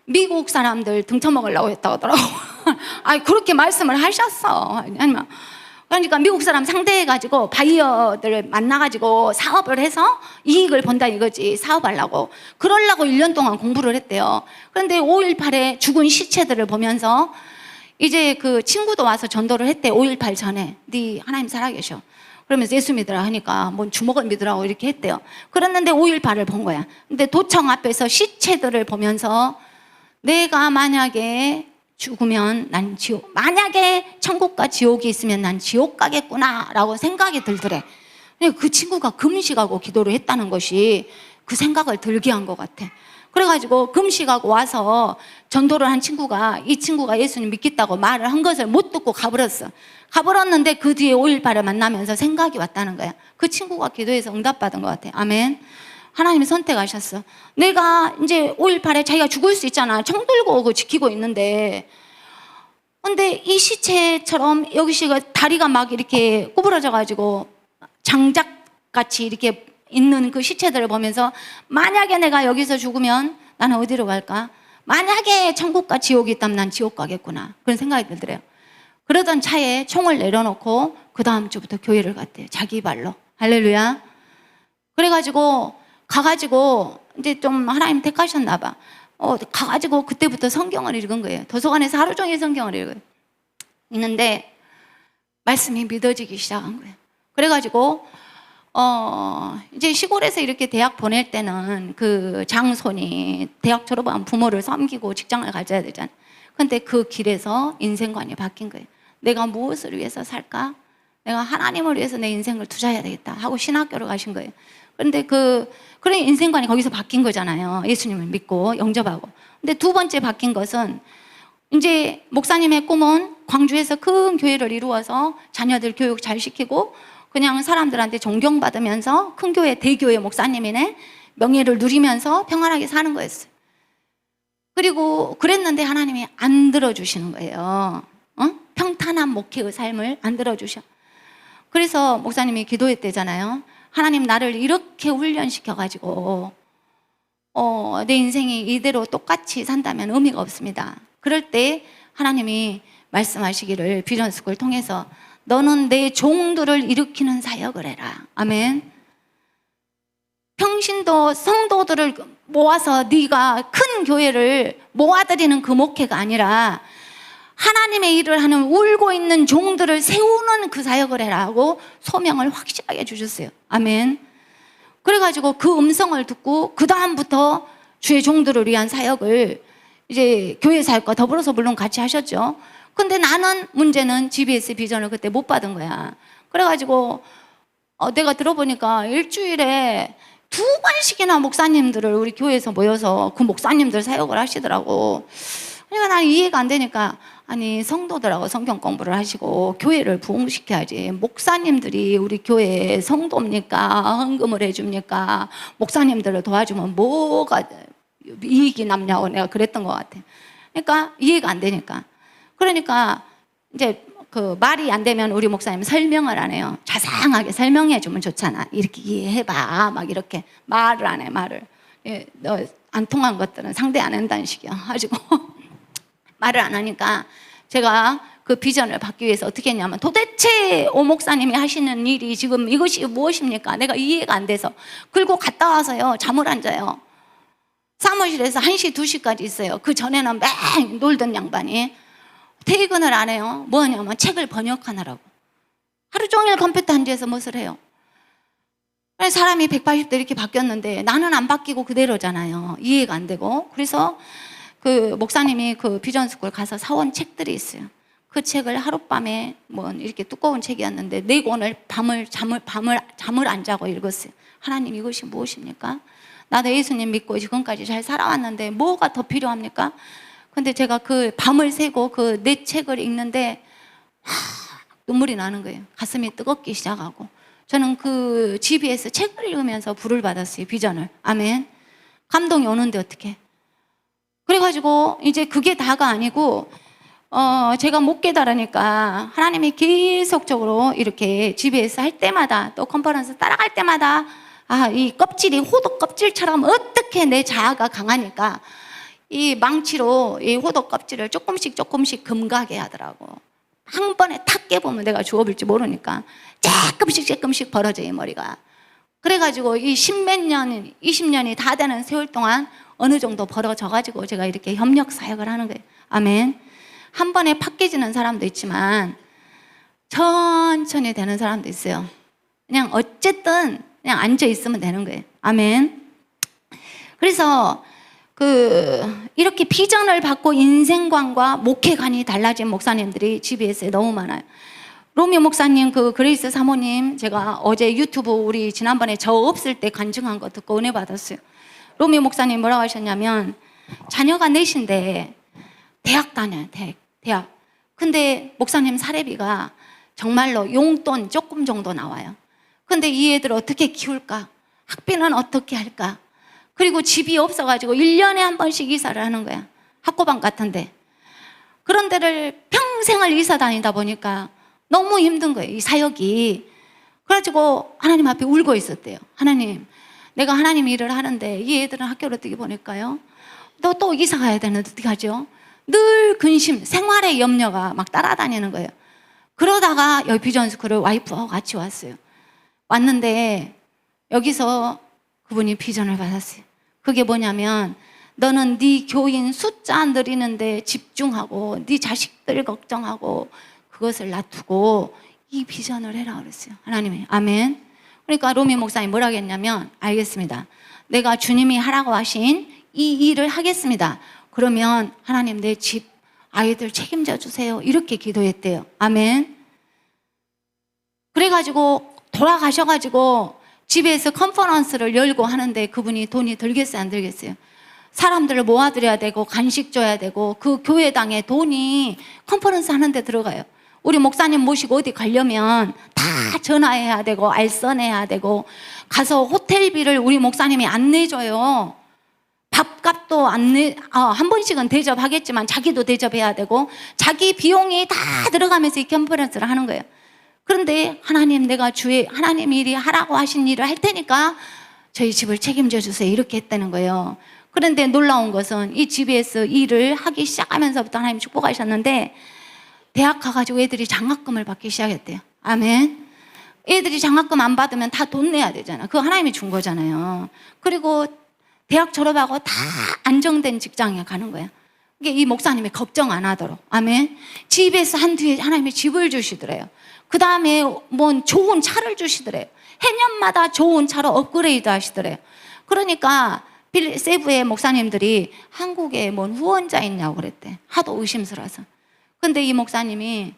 미국 사람들 등쳐먹으려고 했다고 하더라고. 아니 그렇게 말씀을 하셨어. 그러니까 미국 사람 상대해가지고 바이어들 만나가지고 사업을 해서 이익을 본다 이거지. 사업하려고. 그러려고 1년 동안 공부를 했대요. 그런데 5.18에 죽은 시체들을 보면서 이제 그 친구도 와서 전도를 했대. 5.18 전에. 네 하나님 살아계셔. 그러면서 예수 믿으라 하니까 뭔 주먹을 믿으라고 이렇게 했대요. 그랬는데 5.18을 본 거야. 근데 도청 앞에서 시체들을 보면서 내가 만약에 죽으면 난 지옥, 만약에 천국과 지옥이 있으면 난 지옥 가겠구나 라고 생각이 들더래. 그 친구가 금식하고 기도를 했다는 것이 그 생각을 들게 한 것 같아. 그래가지고 금식하고 와서 전도를 한 친구가, 이 친구가 예수님 믿겠다고 말을 한 것을 못 듣고 가버렸어. 가버렸는데 그 뒤에 5.18을 만나면서 생각이 왔다는 거야. 그 친구가 기도해서 응답받은 것 같아. 아멘. 하나님이 선택하셨어. 내가 이제 5.18에 자기가 죽을 수 있잖아. 총 들고 지키고 있는데. 근데 이 시체처럼 여기가 다리가 막 이렇게 구부러져가지고 장작같이 이렇게 있는 그 시체들을 보면서 만약에 내가 여기서 죽으면 나는 어디로 갈까? 만약에 천국과 지옥이 있다면 난 지옥 가겠구나. 그런 생각이 들더래요. 그러던 차에 총을 내려놓고 그 다음 주부터 교회를 갔대요. 자기 발로. 할렐루야. 그래가지고 가가지고 이제 좀 하나님 택하셨나 봐. 가가지고 그때부터 성경을 읽은 거예요. 도서관에서 하루 종일 성경을 읽어요. 있는데 말씀이 믿어지기 시작한 거예요. 그래가지고 이제 시골에서 이렇게 대학 보낼 때는 그 장손이 대학 졸업한 부모를 섬기고 직장을 가져야 되잖아요. 근데 그 길에서 인생관이 바뀐 거예요. 내가 무엇을 위해서 살까? 내가 하나님을 위해서 내 인생을 투자해야 되겠다 하고 신학교를 가신 거예요. 그런데 그런 인생관이 거기서 바뀐 거잖아요. 예수님을 믿고 영접하고. 근데 두 번째 바뀐 것은 이제 목사님의 꿈은 광주에서 큰 교회를 이루어서 자녀들 교육 잘 시키고 그냥 사람들한테 존경받으면서 큰 교회, 대교회 목사님이네 명예를 누리면서 평안하게 사는 거였어요. 그리고 그랬는데 하나님이 안 들어주시는 거예요. 평탄한 목회의 삶을 안 들어주셔. 그래서 목사님이 기도했대잖아요. 하나님 나를 이렇게 훈련시켜가지고 내 인생이 이대로 똑같이 산다면 의미가 없습니다. 그럴 때 하나님이 말씀하시기를 비전 스쿨을 통해서 너는 내 종들을 일으키는 사역을 해라. 아멘. 평신도 성도들을 모아서 네가 큰 교회를 모아드리는 그 목회가 아니라 하나님의 일을 하는 울고 있는 종들을 세우는 그 사역을 해라고 소명을 확실하게 주셨어요. 아멘. 그래가지고 그 음성을 듣고 그 다음부터 주의 종들을 위한 사역을 이제 교회 사역과 더불어서 물론 같이 하셨죠. 근데 나는 문제는 GBS 비전을 그때 못 받은 거야. 그래가지고 내가 들어보니까 일주일에 2번씩이나 목사님들을 우리 교회에서 모여서 그 목사님들 사역을 하시더라고. 그러니까 난 이해가 안 되니까 아니 성도들하고 성경 공부를 하시고 교회를 부흥시켜야지 목사님들이 우리 교회에 성도입니까? 헌금을 해줍니까? 목사님들을 도와주면 뭐가 이익이 남냐고 내가 그랬던 것 같아. 그러니까 이해가 안 되니까. 그러니까 이제 그 말이 안 되면 우리 목사님 설명을 안 해요. 자상하게 설명해 주면 좋잖아. 이렇게 이해해봐. 막 이렇게 말을 안 해. 말을. 예, 너 안 통한 것들은 상대 안 한다는 식이야. 가지고 말을 안 하니까 제가 그 비전을 받기 위해서 어떻게 했냐면 도대체 오 목사님이 하시는 일이 지금 이것이 무엇입니까? 내가 이해가 안 돼서 그리고 갔다 와서요 잠을 안 자요. 사무실에서 1시, 2시까지 있어요. 그 전에는 맹 놀던 양반이 퇴근을 안 해요. 뭐 하냐면 책을 번역하느라고. 하루 종일 컴퓨터 앉아서 무엇을 해요. 사람이 180대 이렇게 바뀌었는데 나는 안 바뀌고 그대로잖아요. 이해가 안 되고. 그래서 그 목사님이 그 비전 스쿨 가서 사온 책들이 있어요. 그 책을 하룻밤에 뭐 이렇게 두꺼운 책이었는데 4권을 잠을 안 자고 읽었어요. 하나님 이것이 무엇입니까? 나도 예수님 믿고 지금까지 잘 살아왔는데 뭐가 더 필요합니까? 근데 제가 그 밤을 새고 그 4책을 읽는데 눈물이 나는 거예요. 가슴이 뜨겁기 시작하고. 저는 그 GBS 책을 읽으면서 불을 받았어요. 비전을. 아멘. 감동이 오는데 어떡해. 그래가지고 이제 그게 다가 아니고 제가 못 깨달으니까 하나님이 계속적으로 이렇게 GBS 할 때마다 또 컨퍼런스 따라갈 때마다 이 껍질이 호독 껍질처럼 어떻게 내 자아가 강하니까 이 망치로 이 호독 껍질을 조금씩 금가게 하더라고. 한 번에 탁 깨보면 내가 죽어버릴지 모르니까 조금씩 벌어져 이 머리가. 그래가지고 이 10몇 년, 20년이 다 되는 세월 동안 어느 정도 벌어져가지고 제가 이렇게 협력 사역을 하는 거예요. 아멘. 한 번에 팍 깨지는 사람도 있지만 천천히 되는 사람도 있어요. 그냥 어쨌든 그냥 앉아 있으면 되는 거예요. 아멘. 그래서 이렇게 비전을 받고 인생관과 목회관이 달라진 목사님들이 GBS에 너무 많아요. 로미 목사님, 그레이스 사모님, 제가 어제 유튜브 우리 지난번에 저 없을 때 간증한 거 듣고 은혜 받았어요. 로미 목사님 뭐라고 하셨냐면, 자녀가 넷인데 대학 다녀요, 대학. 근데 목사님 사례비가 정말로 용돈 조금 정도 나와요. 근데 이 애들 어떻게 키울까? 학비는 어떻게 할까? 그리고 집이 없어가지고 1년에 한 번씩 이사를 하는 거야. 학고방 같은데. 그런 데를 평생을 이사 다니다 보니까 너무 힘든 거예요, 이 사역이. 그래가지고 하나님 앞에 울고 있었대요. 하나님, 내가 하나님 일을 하는데 이 애들은 학교를 어떻게 보낼까요? 또 이사 가야 되는데 어떻게 하죠? 늘 근심, 생활의 염려가 막 따라다니는 거예요. 그러다가 여기 비전스쿨을 와이프하고 같이 왔어요. 왔는데 여기서 그분이 비전을 받았어요. 그게 뭐냐면, 너는 네 교인 숫자 늘리는데 집중하고 네 자식들 걱정하고 그것을 놔두고 이 비전을 해라 그랬어요. 하나님이. 아멘. 그러니까 로미 목사님 뭐라 했냐면, 알겠습니다, 내가 주님이 하라고 하신 이 일을 하겠습니다. 그러면 하나님 내 집 아이들 책임져 주세요. 이렇게 기도했대요. 아멘. 그래가지고 돌아가셔가지고 집에서 컨퍼런스를 열고 하는데 그분이 돈이 들겠어요, 안 들겠어요? 사람들을 모아드려야 되고 간식 줘야 되고 그 교회당에 돈이 컨퍼런스 하는데 들어가요. 우리 목사님 모시고 어디 가려면 다 전화해야 되고 알선해야 되고, 가서 호텔비를 우리 목사님이 안 내줘요. 밥값도 한 번씩은 대접하겠지만 자기도 대접해야 되고 자기 비용이 다 들어가면서 이 컨퍼런스를 하는 거예요. 그런데 하나님, 내가 하나님 일이 하라고 하신 일을 할 테니까 저희 집을 책임져 주세요. 이렇게 했다는 거예요. 그런데 놀라운 것은 이 집에서 일을 하기 시작하면서부터 하나님 축복하셨는데, 대학 가가지고 애들이 장학금을 받기 시작했대요. 아멘. 애들이 장학금 안 받으면 다 돈 내야 되잖아. 그거 하나님이 준 거잖아요. 그리고 대학 졸업하고 다 안정된 직장에 가는 거야. 이게 이 목사님이 걱정 안 하도록. 아멘. 집에서 한 뒤에 하나님이 집을 주시더래요. 그 다음에 뭐 좋은 차를 주시더래요. 해년마다 좋은 차로 업그레이드 하시더래요. 그러니까 세부의 목사님들이 한국에 뭔 후원자 있냐고 그랬대. 하도 의심스러워서. 근데 이 목사님이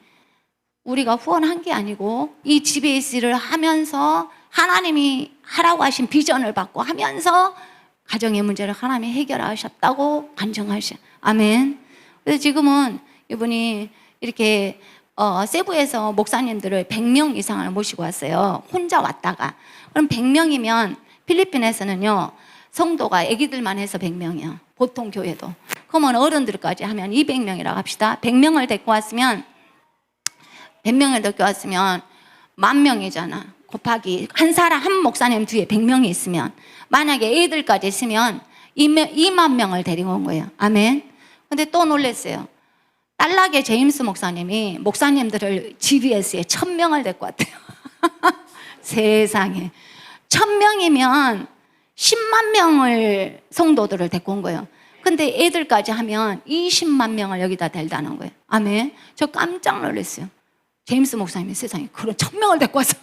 우리가 후원한 게 아니고 이 GBS를 하면서 하나님이 하라고 하신 비전을 받고 하면서 가정의 문제를 하나님이 해결하셨다고 간증하셔. 아멘. 그래서 지금은 이분이 이렇게 세부에서 목사님들을 100명 이상을 모시고 왔어요. 혼자 왔다가. 그럼 100명이면 필리핀에서는요, 성도가 애기들만 해서 100명이요. 보통 교회도. 그러면 어른들까지 하면 200명이라고 합시다. 100명을 데리고 왔으면 10,000명이잖아. 곱하기 한 목사님 뒤에 100명이 있으면, 만약에 애들까지 있으면 2만 명을 데리고 온 거예요. 아멘. 근데 또 놀랐어요. 딸락의 제임스 목사님이 목사님들을 GBS에 1,000명을 데리고 왔대요. 세상에. 1,000명이면 10만 명을 성도들을 데리고 온 거예요. 근데 애들까지 하면 20만 명을 여기다 댈다는 거예요. 아멘. 저 깜짝 놀랐어요. 제임스 목사님이 세상에 그런 1,000명을 데리고 와서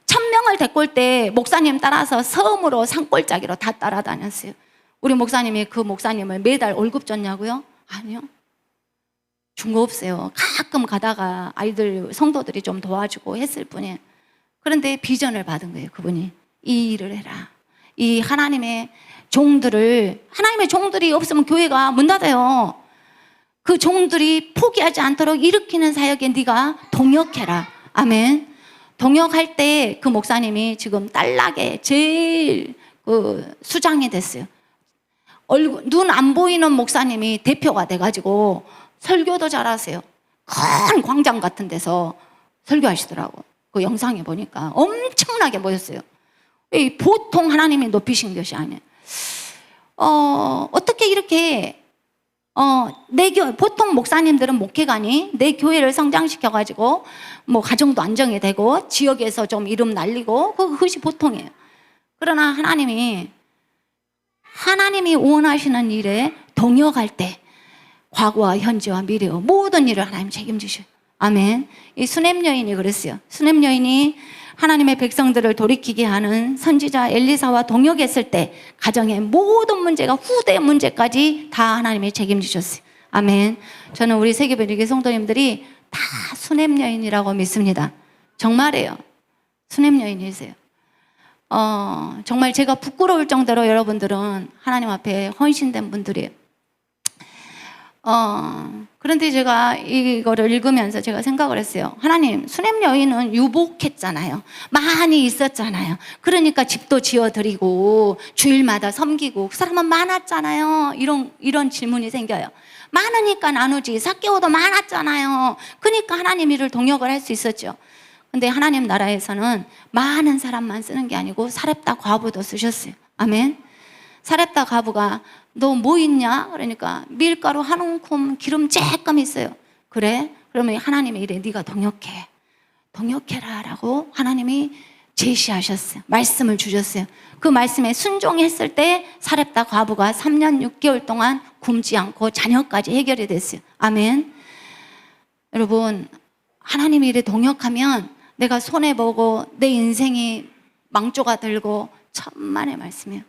1,000명을 데리고 올 때 목사님 따라서 섬으로 산골짜기로 다 따라다녔어요. 우리 목사님이 그 목사님을 매달 월급 줬냐고요? 아니요. 준 거 없어요. 가끔 가다가 아이들 성도들이 좀 도와주고 했을 뿐이에요. 그런데 비전을 받은 거예요. 그분이 이 일을 해라. 이 하나님의 종들이 없으면 교회가 문 닫아요. 그 종들이 포기하지 않도록 일으키는 사역에 네가 동역해라. 아멘. 동역할 때 그 목사님이 지금 딸락에 제일 수장이 됐어요. 눈 안 보이는 목사님이 대표가 돼가지고 설교도 잘하세요. 큰 광장 같은 데서 설교하시더라고. 그 영상에 보니까 엄청나게 모였어요. 보통 하나님이 높이신 것이 아니에요. 어떻게 이렇게 보통 목사님들은 목회관이 내 교회를 성장시켜가지고 뭐 가정도 안정이 되고 지역에서 좀 이름 날리고 그것이 보통이에요. 그러나 하나님이 원하시는 일에 동역할 때 과거와 현재와 미래와 모든 일을 하나님 책임지셔요. 아멘. 이 수냄 여인이 그랬어요. 수냄 여인이 하나님의 백성들을 돌이키게 하는 선지자 엘리사와 동역했을 때 가정의 모든 문제가 후대 문제까지 다 하나님이 책임지셨어요. 아멘. 저는 우리 세계별리기 성도님들이 다 수냄 여인이라고 믿습니다. 정말이에요. 수냄 여인이세요. 정말 제가 부끄러울 정도로 여러분들은 하나님 앞에 헌신된 분들이에요. 그런데 제가 이거를 읽으면서 제가 생각을 했어요. 하나님, 수냄 여인은 유복했잖아요. 많이 있었잖아요. 그러니까 집도 지어드리고 주일마다 섬기고 그 사람은 많았잖아요. 이런 질문이 생겨요. 많으니까 나누지. 삭개오도 많았잖아요. 그러니까 하나님 일을 동역을 할 수 있었죠. 근데 하나님 나라에서는 많은 사람만 쓰는 게 아니고 사렙다 과부도 쓰셨어요. 아멘. 사렙다 과부가 너 뭐 있냐? 그러니까 밀가루 한 움큼 기름 쬐끔 있어요. 그래? 그러면 하나님의 일에 네가 동역해라 라고 하나님이 제시하셨어요. 말씀을 주셨어요. 그 말씀에 순종했을 때 사렙다 과부가 3년 6개월 동안 굶지 않고 자녀까지 해결이 됐어요. 아멘. 여러분, 하나님의 일에 동역하면 내가 손해보고 내 인생이 망조가 들고 천만의 말씀이에요.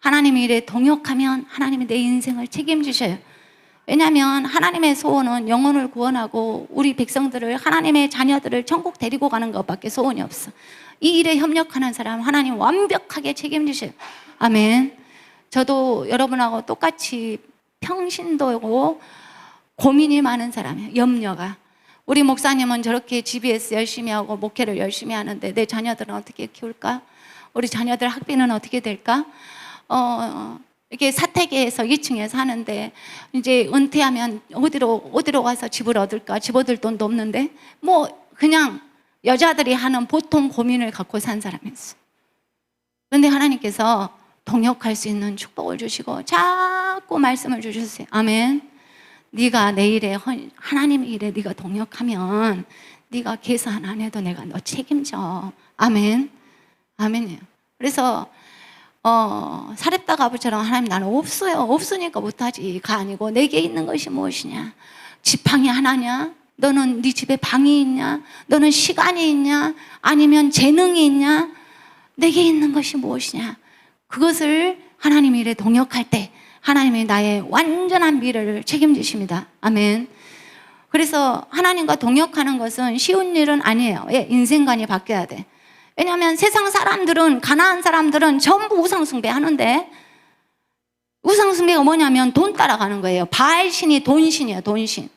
하나님의 일에 동역하면 하나님이 내 인생을 책임지셔요. 왜냐하면 하나님의 소원은 영혼을 구원하고 우리 백성들을, 하나님의 자녀들을 천국 데리고 가는 것밖에 소원이 없어. 이 일에 협력하는 사람 하나님 완벽하게 책임지셔요. 아멘. 저도 여러분하고 똑같이 평신도고 고민이 많은 사람이에요. 염려가. 우리 목사님은 저렇게 GBS 열심히 하고 목회를 열심히 하는데 내 자녀들은 어떻게 키울까? 우리 자녀들 학비는 어떻게 될까? 이렇게 사택에서 2층에 사는데 이제 은퇴하면 어디로 가서 집을 얻을까? 집 얻을 돈도 없는데 뭐 그냥 여자들이 하는 보통 고민을 갖고 산 사람이었어. 그런데 하나님께서 동역할 수 있는 축복을 주시고 자꾸 말씀을 주셨어요. 아멘. 네가 내 일에, 하나님의 일에 네가 동역하면 네가 계산 안 해도 내가 너 책임져. 아멘. 아멘이에요. 그래서 사렙다 과부처럼 하나님 나는 없어요. 없으니까 못하지가 아니고 내게 있는 것이 무엇이냐? 지팡이 하나냐? 너는 네 집에 방이 있냐? 너는 시간이 있냐? 아니면 재능이 있냐? 내게 있는 것이 무엇이냐? 그것을 하나님의 일에 동역할 때 하나님이 나의 완전한 미래를 책임지십니다. 아멘. 그래서 하나님과 동역하는 것은 쉬운 일은 아니에요. 인생관이 바뀌어야 돼. 왜냐하면 세상 사람들은, 가난한 사람들은 전부 우상숭배 하는데, 우상숭배가 뭐냐면 돈 따라가는 거예요. 바알신이 돈신이에요. 돈신.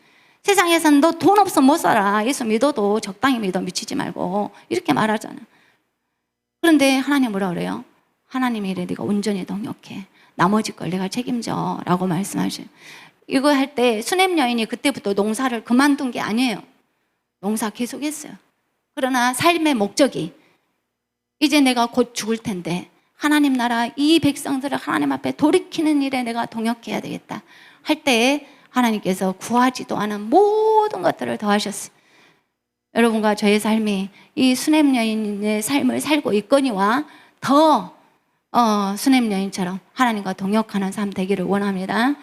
세상에서는 너 돈 없으면 못 살아. 예수 믿어도 적당히 믿어. 미치지 말고. 이렇게 말하잖아. 그런데 하나님 뭐라 그래요? 하나님의 일에 네가 온전히 동역해. 나머지 걸 내가 책임져 라고 말씀하셔요. 이거 할 때 수냄 여인이 그때부터 농사를 그만둔 게 아니에요. 농사 계속했어요. 그러나 삶의 목적이 이제 내가 곧 죽을 텐데 하나님 나라 이 백성들을 하나님 앞에 돌이키는 일에 내가 동역해야 되겠다 할 때 하나님께서 구하지도 않은 모든 것들을 더하셨어요. 여러분과 저의 삶이 이 수냄 여인의 삶을 살고 있거니와 더 수냄 여인처럼 하나님과 동역하는 삶 되기를 원합니다.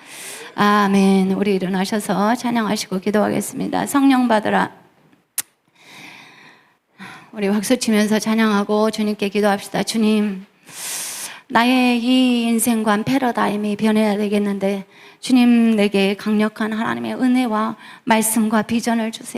아멘. 우리 일어나셔서 찬양하시고 기도하겠습니다. 성령 받으라. 우리 박수 치면서 찬양하고 주님께 기도합시다. 주님, 나의 이 인생관 패러다임이 변해야 되겠는데 주님 내게 강력한 하나님의 은혜와 말씀과 비전을 주세요.